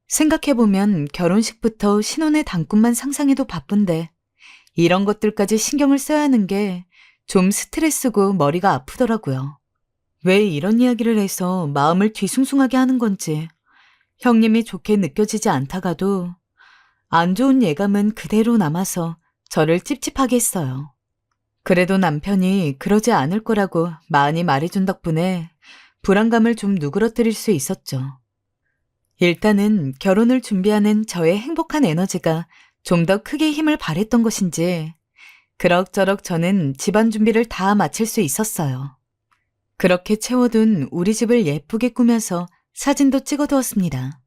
Speaker 1: 생각해보면 결혼식부터 신혼의 단꿈만 상상해도 바쁜데 이런 것들까지 신경을 써야 하는 게 좀 스트레스고 머리가 아프더라고요. 왜 이런 이야기를 해서 마음을 뒤숭숭하게 하는 건지 형님이 좋게 느껴지지 않다가도 안 좋은 예감은 그대로 남아서 저를 찝찝하게 했어요. 그래도 남편이 그러지 않을 거라고 많이 말해준 덕분에 불안감을 좀 누그러뜨릴 수 있었죠. 일단은 결혼을 준비하는 저의 행복한 에너지가 좀 더 크게 힘을 발했던 것인지 그럭저럭 저는 집안 준비를 다 마칠 수 있었어요. 그렇게 채워둔 우리 집을 예쁘게 꾸며서 사진도 찍어두었습니다.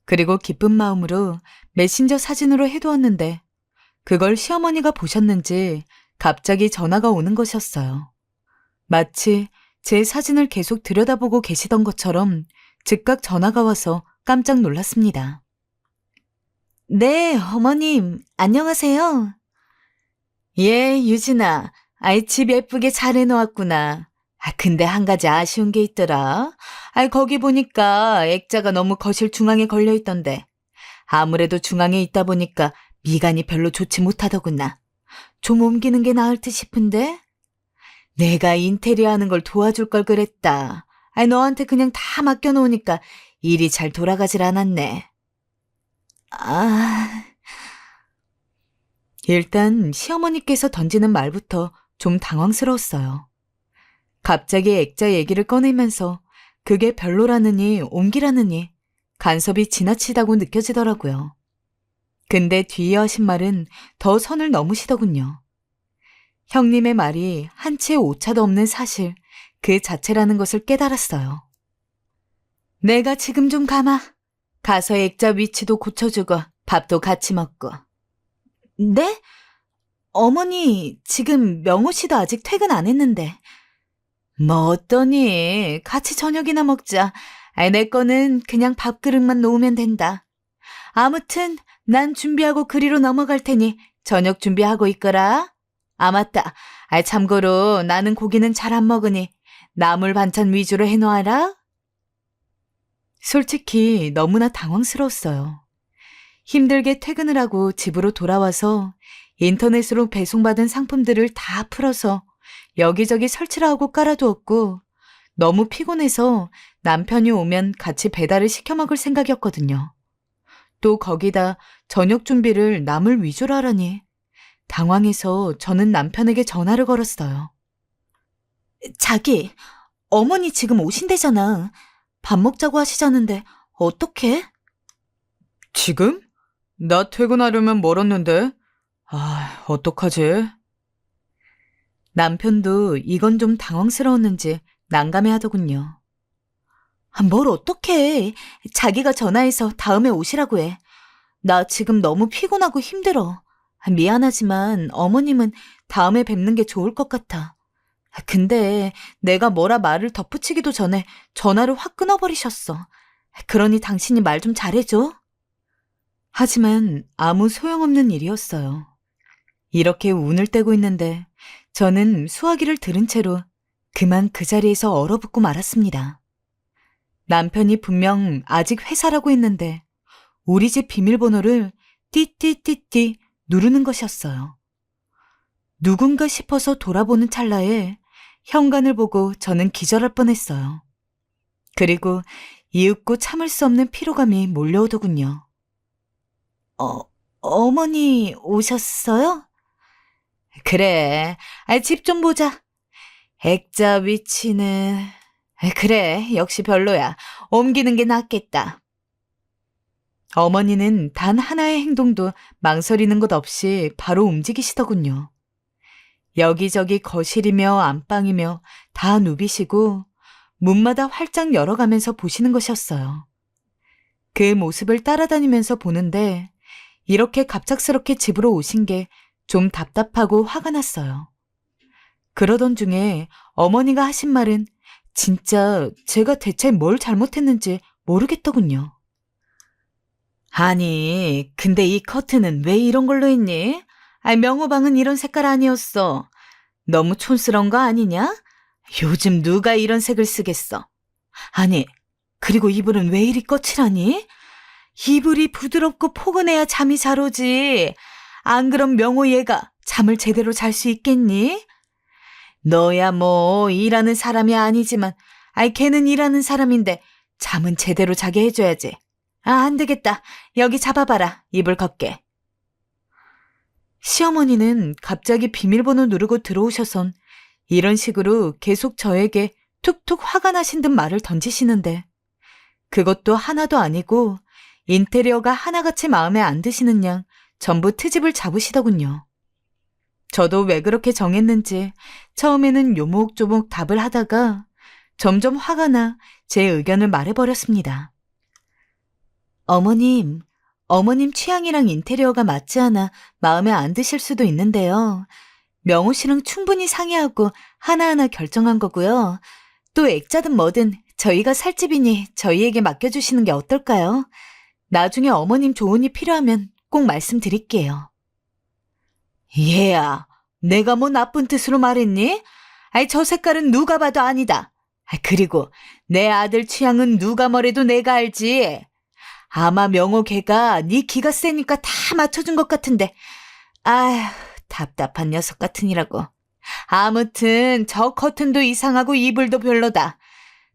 Speaker 1: 그리고 기쁜 마음으로 메신저 사진으로 해두었는데 그걸 시어머니가 보셨는지 갑자기 전화가 오는 것이었어요. 마치 제 사진을 계속 들여다보고 계시던 것처럼 즉각 전화가 와서 깜짝 놀랐습니다. 네, 어머님, 안녕하세요. 예, 유진아. 집 예쁘게 잘 해놓았구나. 근데 한 가지 아쉬운 게 있더라. 거기 보니까 액자가 너무 거실 중앙에 걸려있던데. 아무래도 중앙에 있다 보니까 미간이 별로 좋지 못하더구나. 좀 옮기는 게 나을 듯 싶은데? 내가 인테리어 하는 걸 도와줄 걸 그랬다. 너한테 그냥 다 맡겨놓으니까 일이 잘 돌아가질 않았네. 일단 시어머니께서 던지는 말부터 좀 당황스러웠어요. 갑자기 액자 얘기를 꺼내면서 그게 별로라느니 옮기라느니 간섭이 지나치다고 느껴지더라고요. 근데 뒤에 하신 말은 더 선을 넘으시더군요. 형님의 말이 한치의 오차도 없는 사실 그 자체라는 것을 깨달았어요. 내가 지금 좀 가마. 가서 액자 위치도 고쳐주고 밥도 같이 먹고. 네? 어머니 지금 명호 씨도 아직 퇴근 안 했는데. 뭐 어떠니? 같이 저녁이나 먹자. 내 거는 그냥 밥그릇만 놓으면 된다. 아무튼 난 준비하고 그리로 넘어갈 테니 저녁 준비하고 있거라. 아 맞다. 참고로 나는 고기는 잘 안 먹으니 나물 반찬 위주로 해놓아라. 솔직히 너무나 당황스러웠어요. 힘들게 퇴근을 하고 집으로 돌아와서 인터넷으로 배송받은 상품들을 다 풀어서 여기저기 설치를 하고 깔아두었고 너무 피곤해서 남편이 오면 같이 배달을 시켜 먹을 생각이었거든요. 또 거기다 저녁 준비를 나물 위주로 하라니 당황해서 저는 남편에게 전화를 걸었어요. 자기, 어머니 지금 오신대잖아. 밥 먹자고 하시자는데 어떡해? 지금? 나 퇴근하려면 멀었는데. 어떡하지? 남편도 이건 좀 당황스러웠는지 난감해하더군요. 뭘 어떡해. 자기가 전화해서 다음에 오시라고 해. 나 지금 너무 피곤하고 힘들어. 미안하지만 어머님은 다음에 뵙는 게 좋을 것 같아. 근데 내가 뭐라 말을 덧붙이기도 전에 전화를 확 끊어버리셨어. 그러니 당신이 말 좀 잘해줘. 하지만 아무 소용없는 일이었어요. 이렇게 운을 떼고 있는데 저는 수화기를 들은 채로 그만 그 자리에서 얼어붙고 말았습니다. 남편이 분명 아직 회사라고 했는데 우리 집 비밀번호를 띠띠띠띠 누르는 것이었어요. 누군가 싶어서 돌아보는 찰나에 현관을 보고 저는 기절할 뻔했어요. 그리고 이윽고 참을 수 없는 피로감이 몰려오더군요. 어머니 오셨어요? 그래, 집 좀 보자. 액자 위치는... 그래, 역시 별로야. 옮기는 게 낫겠다. 어머니는 단 하나의 행동도 망설이는 것 없이 바로 움직이시더군요. 여기저기 거실이며 안방이며 다 누비시고 문마다 활짝 열어가면서 보시는 것이었어요. 그 모습을 따라다니면서 보는데 이렇게 갑작스럽게 집으로 오신 게 좀 답답하고 화가 났어요. 그러던 중에 어머니가 하신 말은 진짜 제가 대체 뭘 잘못했는지 모르겠더군요. 아니, 근데 이 커튼은 왜 이런 걸로 했니? 명호방은 이런 색깔 아니었어. 너무 촌스러운 거 아니냐? 요즘 누가 이런 색을 쓰겠어? 아니, 그리고 이불은 왜 이리 거칠하니? 이불이 부드럽고 포근해야 잠이 잘 오지. 안 그럼 명호 얘가 잠을 제대로 잘 수 있겠니? 너야 뭐 일하는 사람이 아니지만 걔는 일하는 사람인데 잠은 제대로 자게 해줘야지. 안 되겠다. 여기 잡아봐라. 이불 걷게. 시어머니는 갑자기 비밀번호 누르고 들어오셔선 이런 식으로 계속 저에게 툭툭 화가 나신 듯 말을 던지시는데 그것도 하나도 아니고 인테리어가 하나같이 마음에 안 드시는 양 전부 트집을 잡으시더군요. 저도 왜 그렇게 정했는지 처음에는 요목조목 답을 하다가 점점 화가 나 제 의견을 말해버렸습니다. 어머님 취향이랑 인테리어가 맞지 않아 마음에 안 드실 수도 있는데요. 명호 씨랑 충분히 상의하고 하나하나 결정한 거고요. 또 액자든 뭐든 저희가 살 집이니 저희에게 맡겨주시는 게 어떨까요? 나중에 어머님 조언이 필요하면 꼭 말씀드릴게요. 얘야, 내가 뭐 나쁜 뜻으로 말했니? 저 색깔은 누가 봐도 아니다. 그리고 내 아들 취향은 누가 뭐래도 내가 알지. 아마 명호 걔가 네 기가 세니까 다 맞춰준 것 같은데. 아휴, 답답한 녀석 같으니라고. 아무튼 저 커튼도 이상하고 이불도 별로다.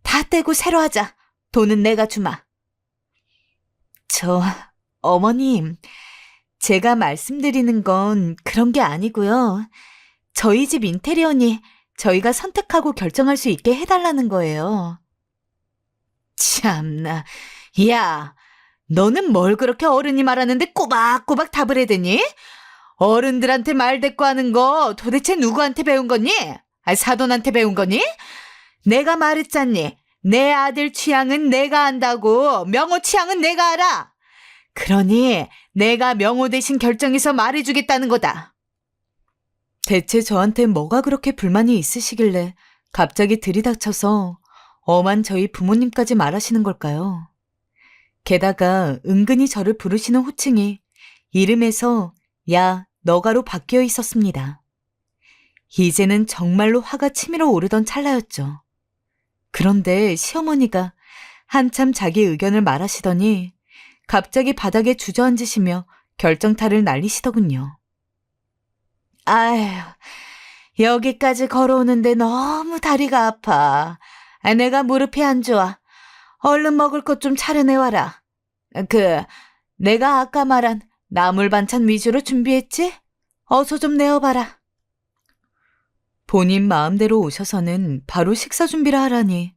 Speaker 1: 다 떼고 새로 하자. 돈은 내가 주마. 어머님,
Speaker 2: 제가 말씀드리는 건 그런 게 아니고요. 저희 집 인테리어니 저희가 선택하고 결정할 수 있게 해달라는 거예요. 참나. 야, 너는 뭘 그렇게 어른이 말하는데 꼬박꼬박 답을 해대니? 어른들한테 말 대꾸 하는 거 도대체 누구한테 배운 거니? 사돈한테 배운 거니? 내가 말했잖니. 내 아들 취향은 내가 안다고. 명호 취향은 내가 알아. 그러니 내가 명호 대신 결정해서 말해주겠다는 거다. 대체 저한테 뭐가 그렇게 불만이 있으시길래 갑자기 들이닥쳐서 엄한 저희 부모님까지 말하시는 걸까요? 게다가 은근히 저를 부르시는 호칭이 이름에서 야, 너가로 바뀌어 있었습니다. 이제는 정말로 화가 치밀어 오르던 찰나였죠. 그런데 시어머니가 한참 자기 의견을 말하시더니 갑자기 바닥에 주저앉으시며 결정타를 날리시더군요. 아휴, 여기까지 걸어오는데 너무 다리가 아파. 내가 무릎이 안 좋아. 얼른 먹을 것 좀 차려내와라. 내가 아까 말한 나물 반찬 위주로 준비했지? 어서 좀 내어봐라. 본인 마음대로 오셔서는 바로 식사 준비를 하라니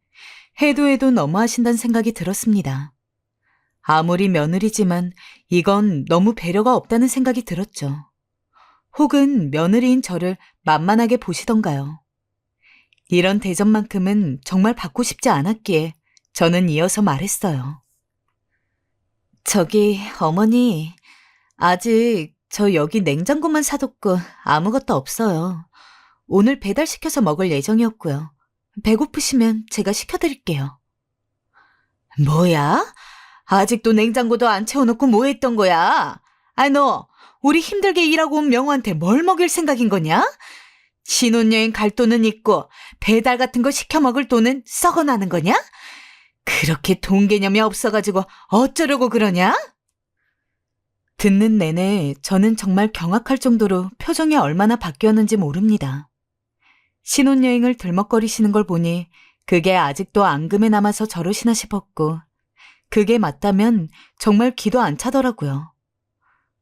Speaker 2: 해도 너무하신다는 생각이 들었습니다. 아무리 며느리지만 이건 너무 배려가 없다는 생각이 들었죠. 혹은 며느리인 저를 만만하게 보시던가요. 이런 대접만큼은 정말 받고 싶지 않았기에 저는 이어서 말했어요. 저기 어머니, 아직 저 여기 냉장고만 사뒀고 아무것도 없어요. 오늘 배달시켜서 먹을 예정이었고요. 배고프시면 제가 시켜드릴게요. 뭐야? 아직도 냉장고도 안 채워놓고 뭐 했던 거야? 너 우리 힘들게 일하고 온 명호한테 뭘 먹일 생각인 거냐? 신혼여행 갈 돈은 있고 배달 같은 거 시켜 먹을 돈은 썩어나는 거냐? 그렇게 돈 개념이 없어가지고 어쩌려고 그러냐? 듣는 내내 저는 정말 경악할 정도로 표정이 얼마나 바뀌었는지 모릅니다. 신혼여행을 들먹거리시는 걸 보니 그게 아직도 앙금에 남아서 저러시나 싶었고 그게 맞다면 정말 기도 안 차더라고요.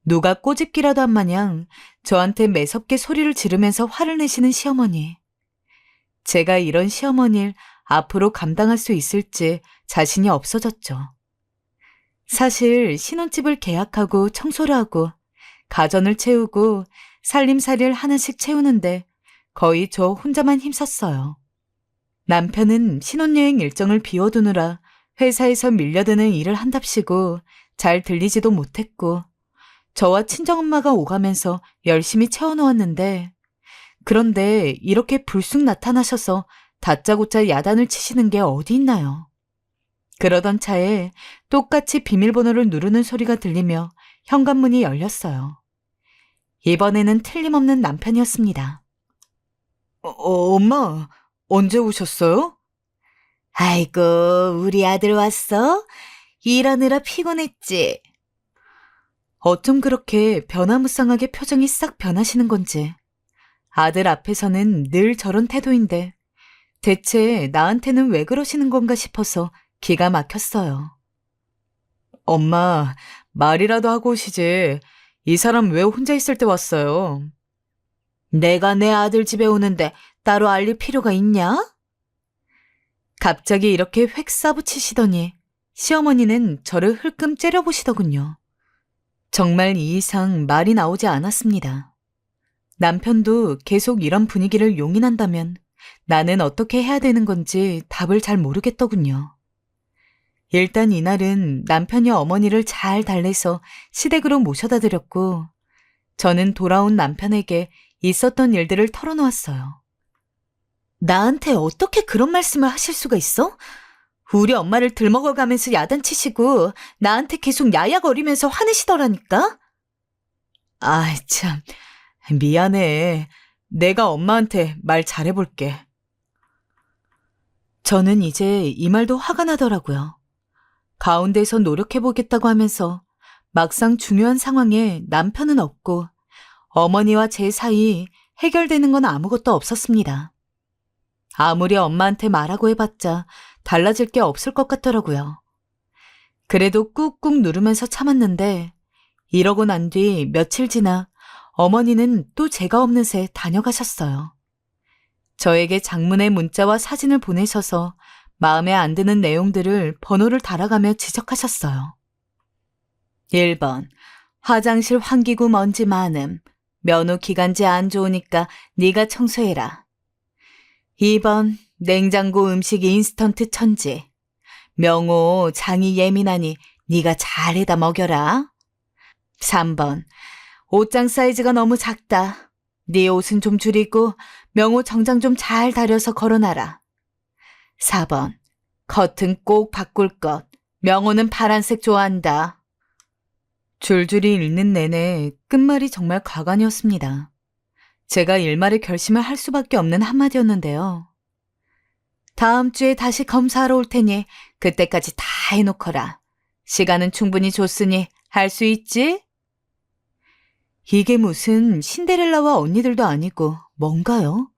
Speaker 2: 누가 꼬집기라도 한 마냥 저한테 매섭게 소리를 지르면서 화를 내시는 시어머니. 제가 이런 시어머니를 앞으로 감당할 수 있을지 자신이 없어졌죠. 사실 신혼집을 계약하고 청소를 하고 가전을 채우고 살림살이를 하나씩 채우는데 거의 저 혼자만 힘썼어요. 남편은 신혼여행 일정을 비워두느라 회사에서 밀려드는 일을 한답시고 잘 들리지도 못했고 저와 친정엄마가 오가면서 열심히 채워놓았는데 그런데 이렇게 불쑥 나타나셔서 다짜고짜 야단을 치시는 게 어디 있나요? 그러던 차에 똑같이 비밀번호를 누르는 소리가 들리며 현관문이 열렸어요. 이번에는 틀림없는 남편이었습니다. 엄마, 언제 오셨어요? 아이고, 우리 아들 왔어? 일하느라 피곤했지? 어쩜 그렇게 변화무쌍하게 표정이 싹 변하시는 건지. 아들 앞에서는 늘 저런 태도인데 대체 나한테는 왜 그러시는 건가 싶어서 기가 막혔어요. 엄마, 말이라도 하고 오시지. 이 사람 왜 혼자 있을 때 왔어요? 내가 내 아들 집에 오는데 따로 알릴 필요가 있냐? 갑자기 이렇게 획 싸붙이시더니 시어머니는 저를 흘끔 째려보시더군요. 정말 이 이상 말이 나오지 않았습니다. 남편도 계속 이런 분위기를 용인한다면 나는 어떻게 해야 되는 건지 답을 잘 모르겠더군요. 일단 이날은 남편이 어머니를 잘 달래서 시댁으로 모셔다 드렸고 저는 돌아온 남편에게 있었던 일들을 털어놓았어요. 나한테 어떻게 그런 말씀을 하실 수가 있어? 우리 엄마를 들먹어가면서 야단치시고 나한테 계속 야야거리면서 화내시더라니까? 참, 미안해. 내가 엄마한테 말 잘해볼게. 저는 이제 이 말도 화가 나더라고요. 가운데서 노력해보겠다고 하면서 막상 중요한 상황에 남편은 없고 어머니와 제 사이 해결되는 건 아무것도 없었습니다. 아무리 엄마한테 말하고 해봤자 달라질 게 없을 것 같더라고요. 그래도 꾹꾹 누르면서 참았는데 이러고 난 뒤 며칠 지나 어머니는 또 제가 없는 새 다녀가셨어요. 저에게 장문의 문자와 사진을 보내셔서 마음에 안 드는 내용들을 번호를 달아가며 지적하셨어요. 1번, 화장실 환기구 먼지 많음. 면허 기간제 안 좋으니까 네가 청소해라. 2번, 냉장고 음식 인스턴트 천지. 명호 장이 예민하니 네가 잘해다 먹여라. 3번, 옷장 사이즈가 너무 작다. 네 옷은 좀 줄이고 명호 정장 좀 잘 다려서 걸어놔라. 4번, 커튼 꼭 바꿀 것. 명호는 파란색 좋아한다. 줄줄이 읽는 내내 끝말이 정말 가관이었습니다. 제가 일말의 결심을 할 수밖에 없는 한마디였는데요. 다음 주에 다시 검사하러 올 테니 그때까지 다 해놓거라. 시간은 충분히 줬으니 할 수 있지? 이게 무슨 신데렐라와 언니들도 아니고 뭔가요?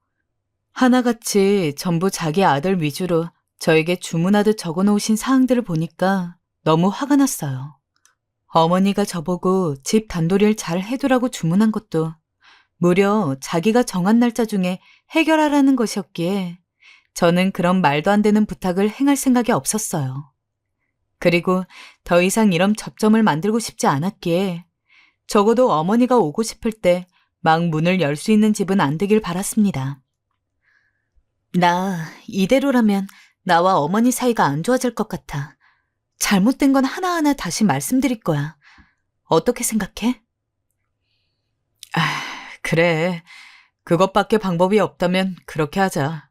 Speaker 2: 하나같이 전부 자기 아들 위주로 저에게 주문하듯 적어놓으신 사항들을 보니까 너무 화가 났어요. 어머니가 저보고 집 단도리를 잘 해두라고 주문한 것도 무려 자기가 정한 날짜 중에 해결하라는 것이었기에 저는 그런 말도 안 되는 부탁을 행할 생각이 없었어요. 그리고 더 이상 이런 접점을 만들고 싶지 않았기에 적어도 어머니가 오고 싶을 때 막 문을 열 수 있는 집은 안 되길 바랐습니다. 나 이대로라면 나와 어머니 사이가 안 좋아질 것 같아. 잘못된 건 하나하나 다시 말씀드릴 거야. 어떻게 생각해? 그래. 그것밖에 방법이 없다면 그렇게 하자.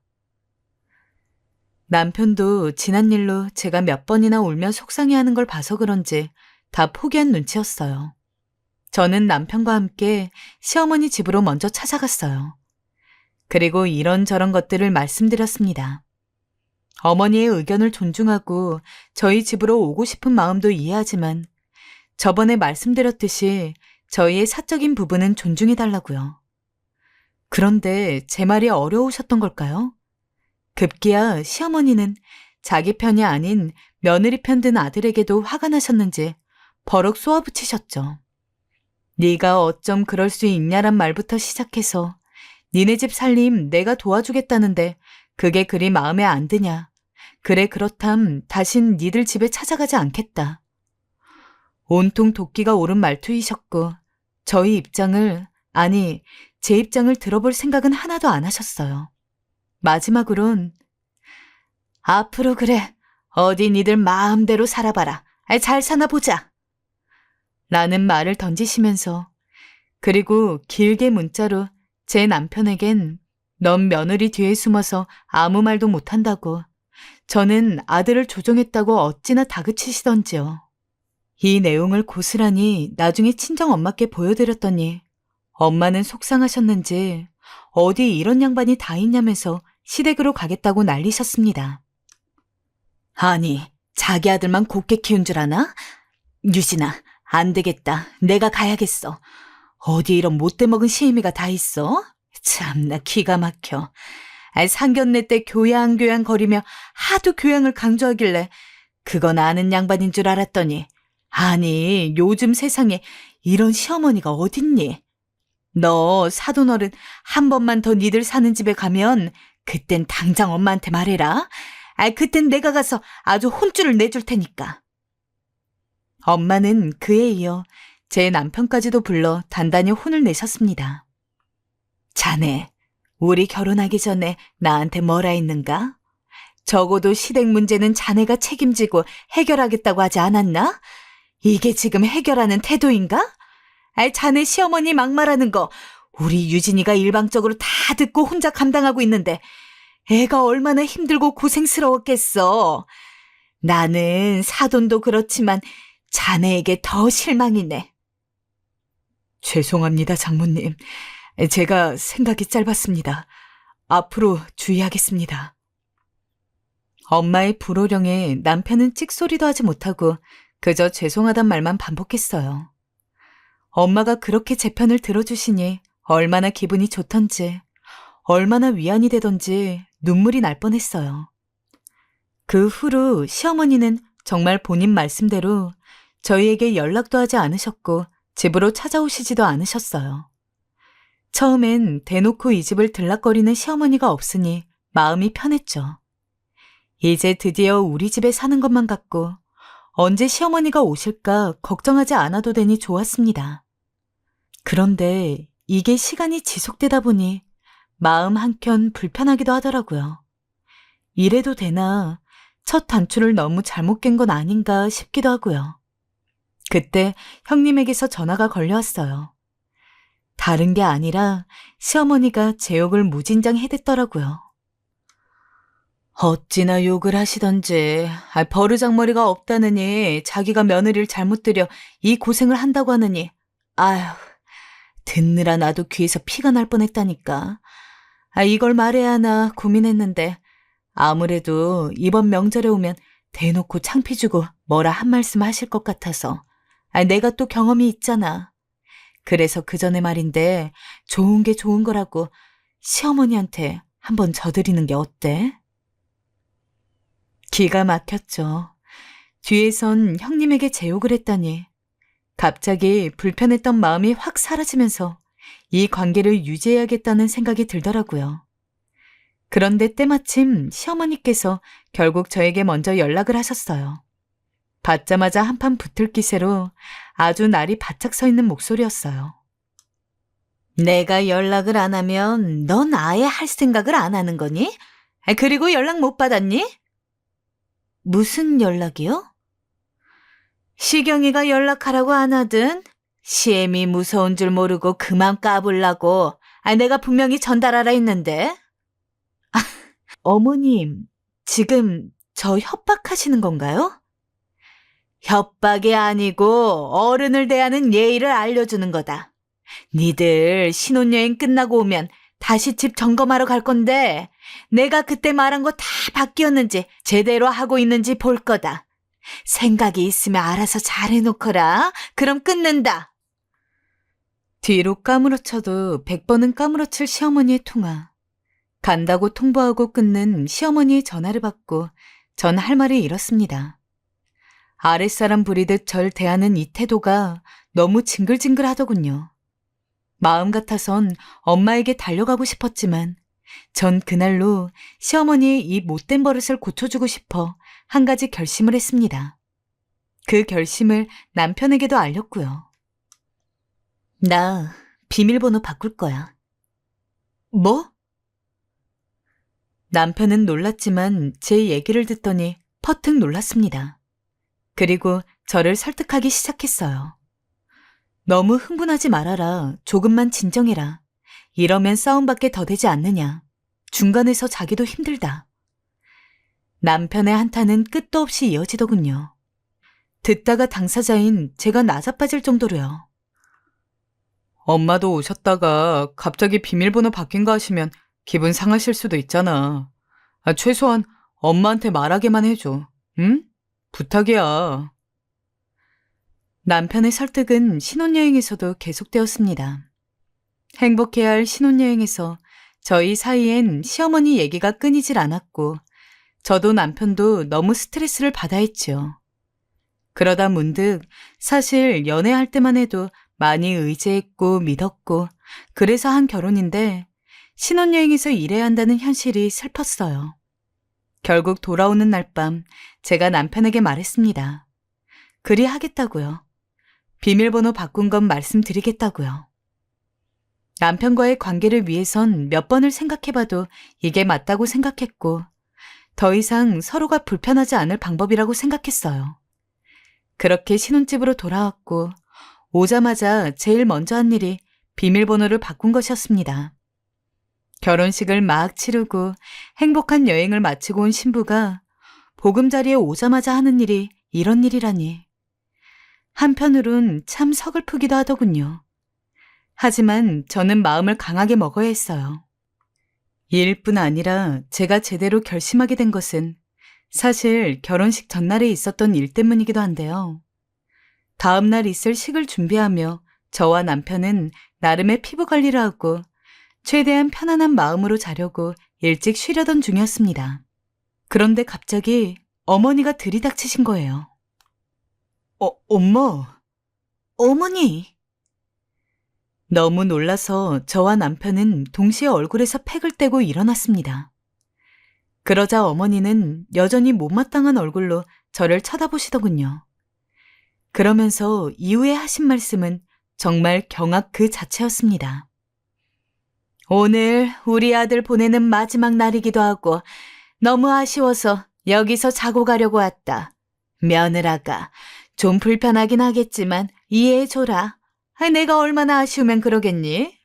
Speaker 2: 남편도 지난 일로 제가 몇 번이나 울며 속상해하는 걸 봐서 그런지 다 포기한 눈치였어요. 저는 남편과 함께 시어머니 집으로 먼저 찾아갔어요. 그리고 이런저런 것들을 말씀드렸습니다. 어머니의 의견을 존중하고 저희 집으로 오고 싶은 마음도 이해하지만 저번에 말씀드렸듯이 저희의 사적인 부분은 존중해달라고요. 그런데 제 말이 어려우셨던 걸까요? 급기야 시어머니는 자기 편이 아닌 며느리 편 든 아들에게도 화가 나셨는지 버럭 쏘아붙이셨죠. 네가 어쩜 그럴 수 있냐란 말부터 시작해서 니네 집 살림 내가 도와주겠다는데 그게 그리 마음에 안 드냐. 그래 그렇담 다신 니들 집에 찾아가지 않겠다. 온통 도끼가 오른 말투이셨고 저희 입장을, 아니 제 입장을 들어볼 생각은 하나도 안 하셨어요. 마지막으론 앞으로 그래. 어디 니들 마음대로 살아봐라. 잘 사나 보자. 라는 말을 던지시면서 그리고 길게 문자로 제 남편에겐 넌 며느리 뒤에 숨어서 아무 말도 못한다고 저는 아들을 조종했다고 어찌나 다그치시던지요. 이 내용을 고스란히 나중에 친정엄마께 보여드렸더니 엄마는 속상하셨는지 어디 이런 양반이 다 있냐면서 시댁으로 가겠다고 난리셨습니다. 아니, 자기 아들만 곱게 키운 줄 아나? 유진아, 안 되겠다. 내가 가야겠어. 어디 이런 못돼 먹은 시애미가 다 있어? 참나 기가 막혀. 상견례 때 교양 거리며 하도 교양을 강조하길래 그건 아는 양반인 줄 알았더니 아니 요즘 세상에 이런 시어머니가 어딨니? 너 사돈어른 한 번만 더 니들 사는 집에 가면 그땐 당장 엄마한테 말해라. 그땐 내가 가서 아주 혼쭐을 내줄 테니까. 엄마는 그에 이어 제 남편까지도 불러 단단히 혼을 내셨습니다. 자네, 우리 결혼하기 전에 나한테 뭐라 했는가? 적어도 시댁 문제는 자네가 책임지고 해결하겠다고 하지 않았나? 이게 지금 해결하는 태도인가? 자네 시어머니 막말하는 거 우리 유진이가 일방적으로 다 듣고 혼자 감당하고 있는데 애가 얼마나 힘들고 고생스러웠겠어. 나는 사돈도 그렇지만 자네에게 더 실망이네. 죄송합니다, 장모님. 제가 생각이 짧았습니다. 앞으로 주의하겠습니다. 엄마의 불호령에 남편은 찍소리도 하지 못하고 그저 죄송하단 말만 반복했어요. 엄마가 그렇게 제 편을 들어주시니 얼마나 기분이 좋던지, 얼마나 위안이 되던지 눈물이 날 뻔했어요. 그 후로 시어머니는 정말 본인 말씀대로 저희에게 연락도 하지 않으셨고 집으로 찾아오시지도 않으셨어요. 처음엔 대놓고 이 집을 들락거리는 시어머니가 없으니 마음이 편했죠. 이제 드디어 우리 집에 사는 것만 같고 언제 시어머니가 오실까 걱정하지 않아도 되니 좋았습니다. 그런데 이게 시간이 지속되다 보니 마음 한켠 불편하기도 하더라고요. 이래도 되나 첫 단추를 너무 잘못 깬 건 아닌가 싶기도 하고요. 그때 형님에게서 전화가 걸려왔어요. 다른 게 아니라 시어머니가 제 욕을 무진장 해댔더라고요. 어찌나 욕을 하시던지 버르장머리가 없다느니 자기가 며느리를 잘못 들여 이 고생을 한다고 하느니 아휴 듣느라 나도 귀에서 피가 날 뻔했다니까. 이걸 말해야 하나 고민했는데 아무래도 이번 명절에 오면 대놓고 창피 주고 뭐라 한 말씀 하실 것 같아서 내가 또 경험이 있잖아. 그래서 그 전에 말인데 좋은 게 좋은 거라고 시어머니한테 한번 져드리는 게 어때? 기가 막혔죠. 뒤에선 형님에게 제욕을 했다니 갑자기 불편했던 마음이 확 사라지면서 이 관계를 유지해야겠다는 생각이 들더라고요. 그런데 때마침 시어머니께서 결국 저에게 먼저 연락을 하셨어요. 받자마자 한판 붙을 기세로 아주 날이 바짝 서 있는 목소리였어요. 내가 연락을 안 하면 넌 아예 할 생각을 안 하는 거니? 그리고 연락 못 받았니? 무슨 연락이요? 시경이가 연락하라고 안 하든 시엠이 무서운 줄 모르고 그만 까불라고 내가 분명히 전달하라 했는데. 어머님, 지금 저 협박하시는 건가요? 협박이 아니고 어른을 대하는 예의를 알려주는 거다. 니들 신혼여행 끝나고 오면 다시 집 점검하러 갈 건데 내가 그때 말한 거 다 바뀌었는지 제대로 하고 있는지 볼 거다. 생각이 있으면 알아서 잘해놓거라. 그럼 끊는다. 뒤로 까무러쳐도 100번은 까무러칠 시어머니의 통화. 간다고 통보하고 끊는 시어머니의 전화를 받고 전 할 말을 잃었습니다. 아랫사람 부리듯 절 대하는 이 태도가 너무 징글징글하더군요. 마음 같아선 엄마에게 달려가고 싶었지만 전 그날로 시어머니의 이 못된 버릇을 고쳐주고 싶어 한 가지 결심을 했습니다. 그 결심을 남편에게도 알렸고요. 나 비밀번호 바꿀 거야. 뭐? 남편은 놀랐지만 제 얘기를 듣더니 퍼뜩 놀랐습니다. 그리고 저를 설득하기 시작했어요. 너무 흥분하지 말아라. 조금만 진정해라. 이러면 싸움밖에 더 되지 않느냐. 중간에서 자기도 힘들다. 남편의 한탄은 끝도 없이 이어지더군요. 듣다가 당사자인 제가 나자빠질 정도로요. 엄마도 오셨다가 갑자기 비밀번호 바뀐 거 하시면 기분 상하실 수도 있잖아. 최소한 엄마한테 말하게만 해줘. 응? 부탁이야. 남편의 설득은 신혼여행에서도 계속되었습니다. 행복해야 할 신혼여행에서 저희 사이엔 시어머니 얘기가 끊이질 않았고 저도 남편도 너무 스트레스를 받아 했죠. 그러다 문득 사실 연애할 때만 해도 많이 의지했고 믿었고 그래서 한 결혼인데 신혼여행에서 일해야 한다는 현실이 슬펐어요. 결국 돌아오는 날 밤 제가 남편에게 말했습니다. 그리 하겠다고요. 비밀번호 바꾼 건 말씀드리겠다고요. 남편과의 관계를 위해선 몇 번을 생각해봐도 이게 맞다고 생각했고 더 이상 서로가 불편하지 않을 방법이라고 생각했어요. 그렇게 신혼집으로 돌아왔고 오자마자 제일 먼저 한 일이 비밀번호를 바꾼 것이었습니다. 결혼식을 막 치르고 행복한 여행을 마치고 온 신부가 보금자리에 오자마자 하는 일이 이런 일이라니. 한편으론 참 서글프기도 하더군요. 하지만 저는 마음을 강하게 먹어야 했어요. 이 일뿐 아니라 제가 제대로 결심하게 된 것은 사실 결혼식 전날에 있었던 일 때문이기도 한데요. 다음 날 있을 식을 준비하며 저와 남편은 나름의 피부 관리를 하고 최대한 편안한 마음으로 자려고 일찍 쉬려던 중이었습니다. 그런데 갑자기 어머니가 들이닥치신 거예요. 엄마. 어머니. 너무 놀라서 저와 남편은 동시에 얼굴에서 팩을 떼고 일어났습니다. 그러자 어머니는 여전히 못마땅한 얼굴로 저를 쳐다보시더군요. 그러면서 이후에 하신 말씀은 정말 경악 그 자체였습니다. 오늘 우리 아들 보내는 마지막 날이기도 하고 너무 아쉬워서 여기서 자고 가려고 왔다. 며느라가 좀 불편하긴 하겠지만 이해해줘라. 내가 얼마나 아쉬우면 그러겠니?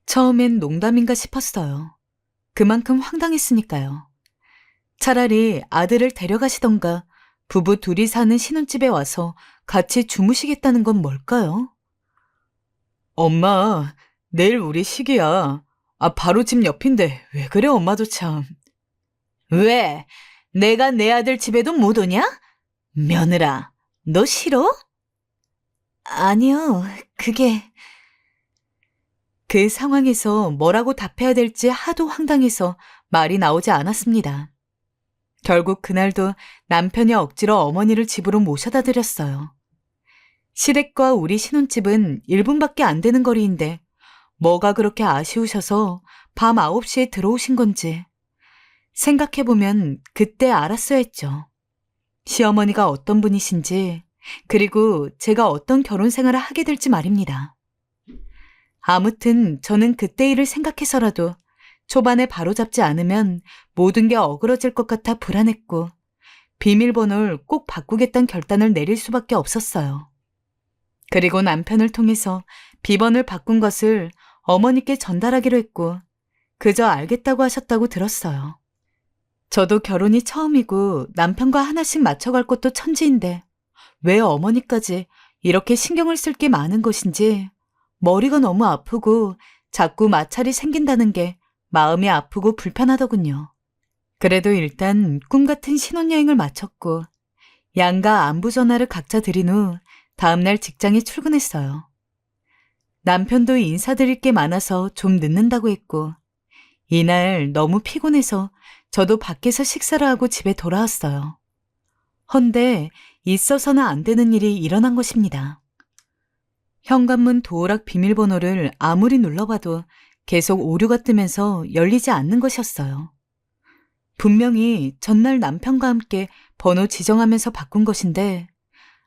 Speaker 2: 처음엔 농담인가 싶었어요. 그만큼 황당했으니까요. 차라리 아들을 데려가시던가 부부 둘이 사는 신혼집에 와서 같이 주무시겠다는 건 뭘까요? 엄마, 내일 우리 시기야. 바로 집 옆인데 왜 그래 엄마도 참. 왜? 내가 내 아들 집에도 못 오냐? 며느라, 너 싫어? 아니요, 그 상황에서 뭐라고 답해야 될지 하도 황당해서 말이 나오지 않았습니다. 결국 그날도 남편이 억지로 어머니를 집으로 모셔다 드렸어요. 시댁과 우리 신혼집은 1분밖에 안 되는 거리인데 뭐가 그렇게 아쉬우셔서 밤 9시에 들어오신 건지 생각해보면 그때 알았어야 했죠. 시어머니가 어떤 분이신지 그리고 제가 어떤 결혼 생활을 하게 될지 말입니다. 아무튼 저는 그때 일을 생각해서라도 초반에 바로잡지 않으면 모든 게 어그러질 것 같아 불안했고 비밀번호를 꼭 바꾸겠다는 결단을 내릴 수밖에 없었어요. 그리고 남편을 통해서 비번을 바꾼 것을 어머니께 전달하기로 했고 그저 알겠다고 하셨다고 들었어요. 저도 결혼이 처음이고 남편과 하나씩 맞춰갈 것도 천지인데 왜 어머니까지 이렇게 신경을 쓸 게 많은 것인지 머리가 너무 아프고 자꾸 마찰이 생긴다는 게 마음이 아프고 불편하더군요. 그래도 일단 꿈 같은 신혼여행을 마쳤고 양가 안부 전화를 각자 드린 후 다음날 직장에 출근했어요. 남편도 인사드릴 게 많아서 좀 늦는다고 했고 이날 너무 피곤해서 저도 밖에서 식사를 하고 집에 돌아왔어요. 헌데 있어서는 안 되는 일이 일어난 것입니다. 현관문 도어락 비밀번호를 아무리 눌러봐도 계속 오류가 뜨면서 열리지 않는 것이었어요. 분명히 전날 남편과 함께 번호 지정하면서 바꾼 것인데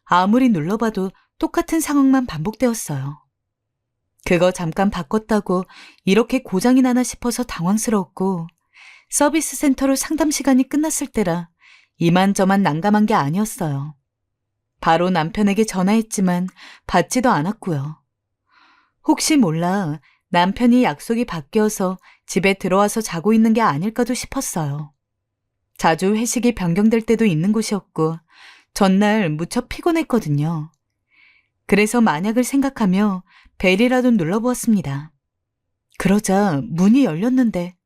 Speaker 2: 아무리 눌러봐도 똑같은 상황만 반복되었어요. 그거 잠깐 바꿨다고 이렇게 고장이 나나 싶어서 당황스러웠고 서비스 센터로 상담 시간이 끝났을 때라 이만저만 난감한 게 아니었어요. 바로 남편에게 전화했지만 받지도 않았고요. 혹시 몰라 남편이 약속이 바뀌어서 집에 들어와서 자고 있는 게 아닐까도 싶었어요. 자주 회식이 변경될 때도 있는 곳이었고 전날 무척 피곤했거든요. 그래서 만약을 생각하며 벨이라도 눌러보았습니다. 그러자 문이 열렸는데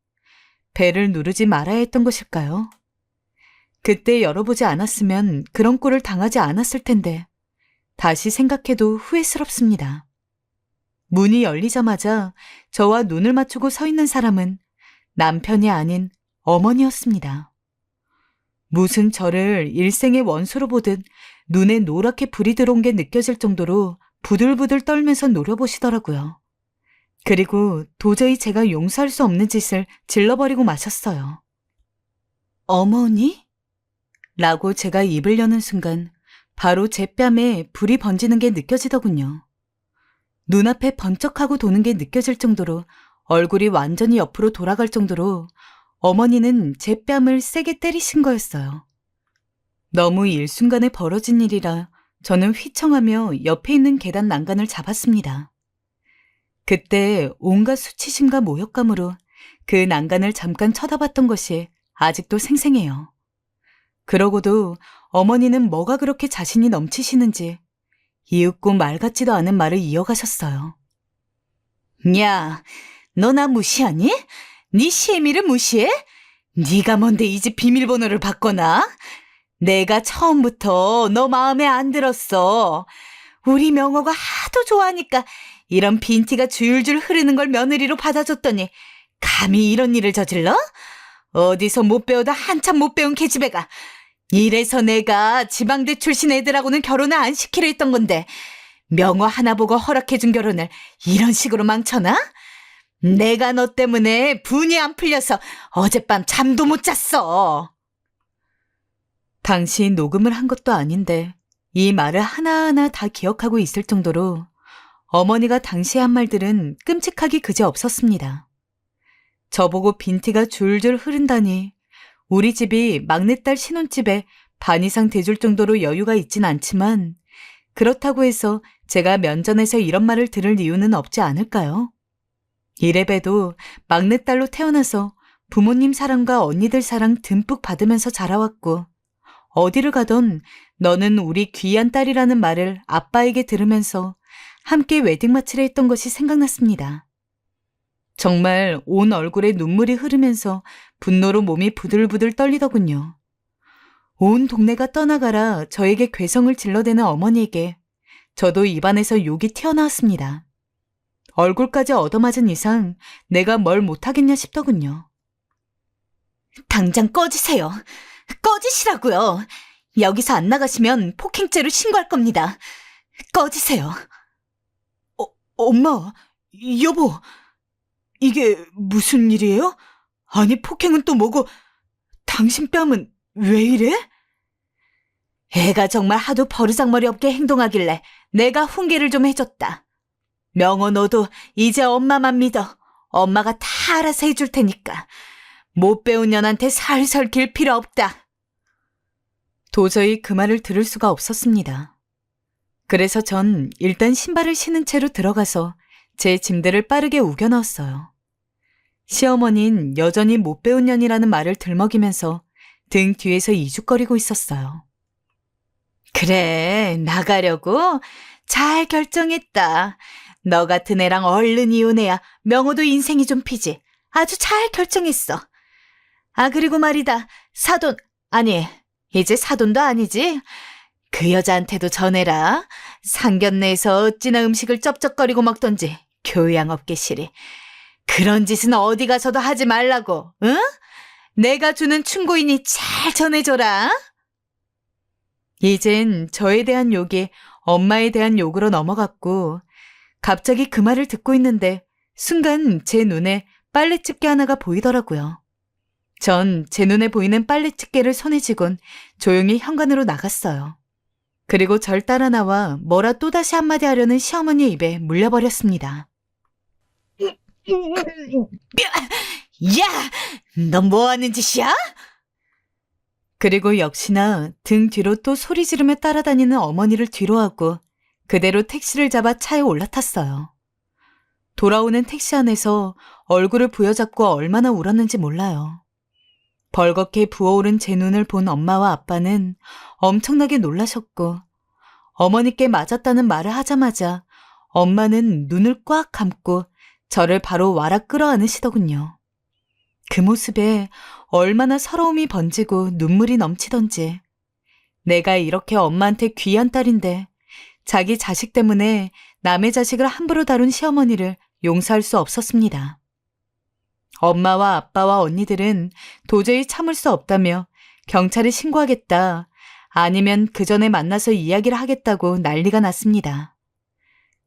Speaker 2: 벨을 누르지 말아야 했던 것일까요? 그때 열어보지 않았으면 그런 꼴을 당하지 않았을 텐데 다시 생각해도 후회스럽습니다. 문이 열리자마자 저와 눈을 맞추고 서 있는 사람은 남편이 아닌 어머니였습니다. 무슨 저를 일생의 원수로 보듯 눈에 노랗게 불이 들어온 게 느껴질 정도로 부들부들 떨면서 노려보시더라고요. 그리고 도저히 제가 용서할 수 없는 짓을 질러버리고 마셨어요. 어머니? 라고 제가 입을 여는 순간 바로 제 뺨에 불이 번지는 게 느껴지더군요. 눈앞에 번쩍하고 도는 게 느껴질 정도로 얼굴이 완전히 옆으로 돌아갈 정도로 어머니는 제 뺨을 세게 때리신 거였어요. 너무 일순간에 벌어진 일이라 저는 휘청하며 옆에 있는 계단 난간을 잡았습니다. 그때 온갖 수치심과 모욕감으로 그 난간을 잠깐 쳐다봤던 것이 아직도 생생해요. 그러고도 어머니는 뭐가 그렇게 자신이 넘치시는지 이윽고 말 같지도 않은 말을 이어가셨어요. 야, 너 나 무시하니? 네 시애미를 무시해? 네가 뭔데 이 집 비밀번호를 바꿔놔? 내가 처음부터 너 마음에 안 들었어. 우리 명호가 하도 좋아하니까 이런 빈티가 줄줄 흐르는 걸 며느리로 받아줬더니 감히 이런 일을 저질러? 어디서 못 배우다 한참 못 배운 계집애가. 이래서 내가 지방대 출신 애들하고는 결혼을 안 시키려 했던 건데 명호 하나 보고 허락해준 결혼을 이런 식으로 망쳐놔? 내가 너 때문에 분이 안 풀려서 어젯밤 잠도 못 잤어.
Speaker 1: 당시 녹음을 한 것도 아닌데 이 말을 하나하나 다 기억하고 있을 정도로 어머니가 당시에 한 말들은 끔찍하기 그지없었습니다. 저보고 빈티가 줄줄 흐른다니 우리 집이 막내딸 신혼집에 반 이상 대줄 정도로 여유가 있진 않지만 그렇다고 해서 제가 면전에서 이런 말을 들을 이유는 없지 않을까요? 이래봬도 막내딸로 태어나서 부모님 사랑과 언니들 사랑 듬뿍 받으면서 자라왔고 어디를 가던 너는 우리 귀한 딸이라는 말을 아빠에게 들으면서 함께 웨딩마치를 했던 것이 생각났습니다. 정말 온 얼굴에 눈물이 흐르면서 분노로 몸이 부들부들 떨리더군요. 온 동네가 떠나가라 저에게 괴성을 질러대는 어머니에게 저도 입안에서 욕이 튀어나왔습니다. 얼굴까지 얻어맞은 이상 내가 뭘 못하겠냐 싶더군요.
Speaker 2: 당장 꺼지세요. 꺼지시라고요. 여기서 안 나가시면 폭행죄로 신고할 겁니다. 꺼지세요. 엄마, 여보, 이게 무슨 일이에요? 아니, 폭행은 또 뭐고, 당신 뺨은 왜 이래? 애가 정말 하도 버르장머리 없게 행동하길래 내가 훈계를 좀 해줬다. 명호 너도 이제 엄마만 믿어. 엄마가 다 알아서 해줄 테니까. 못 배운 년한테 살살 길 필요 없다.
Speaker 1: 도저히 그 말을 들을 수가 없었습니다. 그래서 전 일단 신발을 신은 채로 들어가서 제 짐들을 빠르게 우겨 넣었어요. 시어머니는 여전히 못 배운 년이라는 말을 들먹이면서 등 뒤에서 이죽거리고 있었어요.
Speaker 2: 그래, 나가려고? 잘 결정했다. 너 같은 애랑 얼른 이혼해야 명호도 인생이 좀 피지. 아주 잘 결정했어. 아, 그리고 말이다. 사돈, 아니, 이제 사돈도 아니지. 그 여자한테도 전해라. 상견례에서 어찌나 음식을 쩝쩝거리고 먹던지 교양 없게 시리. 그런 짓은 어디 가서도 하지 말라고, 응? 내가 주는 충고이니 잘 전해줘라.
Speaker 1: 이젠 저에 대한 욕이 엄마에 대한 욕으로 넘어갔고 갑자기 그 말을 듣고 있는데 순간 제 눈에 빨래집게 하나가 보이더라고요. 전 제 눈에 보이는 빨래집게를 손에 쥐곤 조용히 현관으로 나갔어요. 그리고 절 따라 나와 뭐라 또다시 한마디 하려는 시어머니 입에 물려버렸습니다.
Speaker 2: 야! 너 뭐하는 짓이야?
Speaker 1: 그리고 역시나 등 뒤로 또 소리 지르며 따라다니는 어머니를 뒤로하고 그대로 택시를 잡아 차에 올라탔어요. 돌아오는 택시 안에서 얼굴을 부여잡고 얼마나 울었는지 몰라요. 벌겋게 부어오른 제 눈을 본 엄마와 아빠는 엄청나게 놀라셨고 어머니께 맞았다는 말을 하자마자 엄마는 눈을 꽉 감고 저를 바로 와락 끌어안으시더군요. 그 모습에 얼마나 서러움이 번지고 눈물이 넘치던지 내가 이렇게 엄마한테 귀한 딸인데 자기 자식 때문에 남의 자식을 함부로 다룬 시어머니를 용서할 수 없었습니다. 엄마와 아빠와 언니들은 도저히 참을 수 없다며 경찰에 신고하겠다, 아니면 그 전에 만나서 이야기를 하겠다고 난리가 났습니다.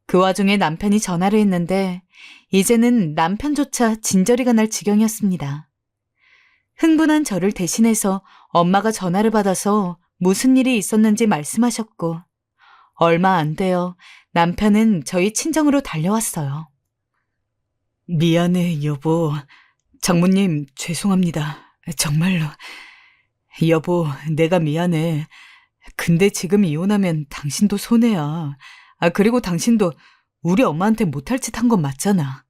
Speaker 1: 그 와중에 남편이 전화를 했는데 이제는 남편조차 진저리가 날 지경이었습니다. 흥분한 저를 대신해서 엄마가 전화를 받아서 무슨 일이 있었는지 말씀하셨고 얼마 안 되어 남편은 저희 친정으로 달려왔어요. 미안해, 여보. 장모님, 죄송합니다. 정말로. 여보, 내가 미안해. 근데 지금 이혼하면 당신도 손해야. 그리고 당신도 우리 엄마한테 못할 짓 한 건 맞잖아.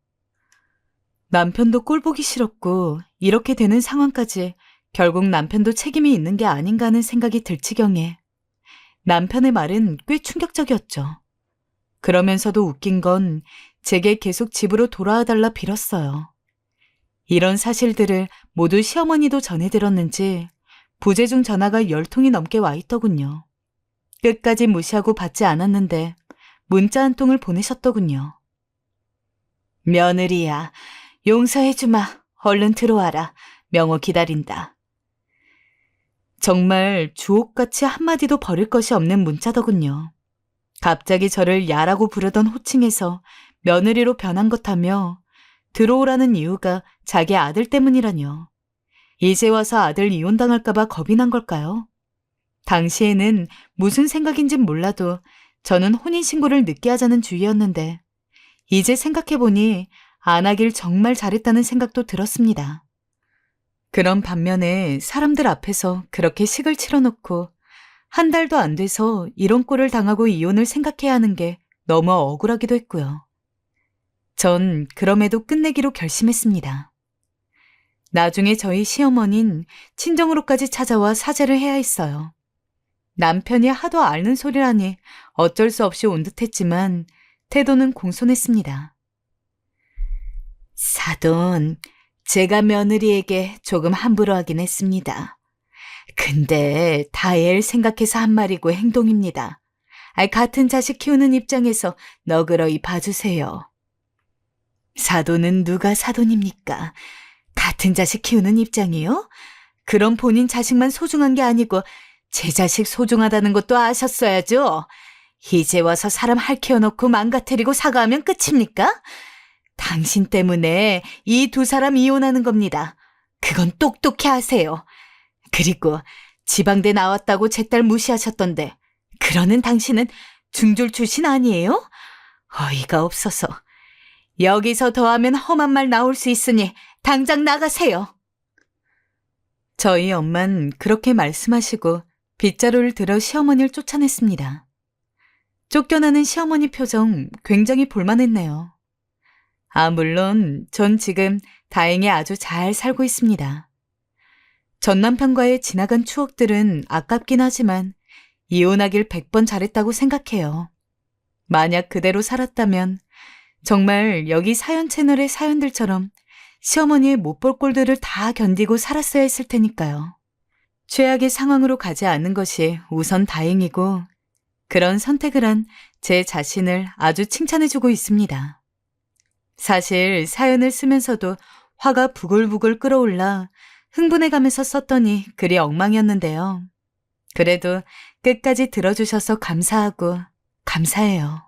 Speaker 1: 남편도 꼴보기 싫었고 이렇게 되는 상황까지 결국 남편도 책임이 있는 게 아닌가 하는 생각이 들 지경에 남편의 말은 꽤 충격적이었죠. 그러면서도 웃긴 건 제게 계속 집으로 돌아와 달라 빌었어요. 이런 사실들을 모두 시어머니도 전해들었는지 부재중 전화가 10통이 넘게 와 있더군요. 끝까지 무시하고 받지 않았는데 문자 한 통을 보내셨더군요. 며느리야, 용서해주마. 얼른 들어와라. 명호 기다린다. 정말 주옥같이 한마디도 버릴 것이 없는 문자더군요.
Speaker 2: 갑자기 저를 야라고 부르던 호칭에서 며느리로 변한 것하며 들어오라는 이유가 자기 아들 때문이라뇨. 이제 와서 아들 이혼당할까봐 겁이 난 걸까요? 당시에는 무슨 생각인진 몰라도 저는 혼인신고를 늦게 하자는 주의였는데 이제 생각해보니 안 하길 정말 잘했다는 생각도 들었습니다. 그런 반면에 사람들 앞에서 그렇게 식을 치러놓고 한 달도 안 돼서 이런 꼴을 당하고 이혼을 생각해야 하는 게 너무 억울하기도 했고요. 전 그럼에도 끝내기로 결심했습니다. 나중에 저희 시어머니는 친정으로까지 찾아와 사죄를 해야 했어요. 남편이 하도 앓는 소리라니 어쩔 수 없이 온 듯했지만 태도는 공손했습니다. 사돈, 제가 며느리에게 조금 함부로 하긴 했습니다. 근데 다엘 생각해서 한 말이고 행동입니다. 같은 자식 키우는 입장에서 너그러이 봐주세요. 사돈은 누가 사돈입니까? 같은 자식 키우는 입장이요? 그럼 본인 자식만 소중한 게 아니고 제 자식 소중하다는 것도 아셨어야죠. 이제 와서 사람 할퀴어놓고 망가뜨리고 사과하면 끝입니까? 당신 때문에 이 두 사람 이혼하는 겁니다. 그건 똑똑히 하세요. 그리고 지방대 나왔다고 제 딸 무시하셨던데 그러는 당신은 중졸 출신 아니에요? 어이가 없어서. 여기서 더하면 험한 말 나올 수 있으니 당장 나가세요. 저희 엄만 그렇게 말씀하시고 빗자루를 들어 시어머니를 쫓아냈습니다. 쫓겨나는 시어머니 표정 굉장히 볼만했네요. 물론 전 지금 다행히 아주 잘 살고 있습니다. 전 남편과의 지나간 추억들은 아깝긴 하지만 이혼하길 100번 잘했다고 생각해요. 만약 그대로 살았다면 정말 여기 사연 채널의 사연들처럼 시어머니의 못 볼 꼴들을 다 견디고 살았어야 했을 테니까요. 최악의 상황으로 가지 않은 것이 우선 다행이고 그런 선택을 한 제 자신을 아주 칭찬해주고 있습니다. 사실 사연을 쓰면서도 화가 부글부글 끓어올라 흥분해가면서 썼더니 글이 엉망이었는데요. 그래도 끝까지 들어주셔서 감사하고 감사해요.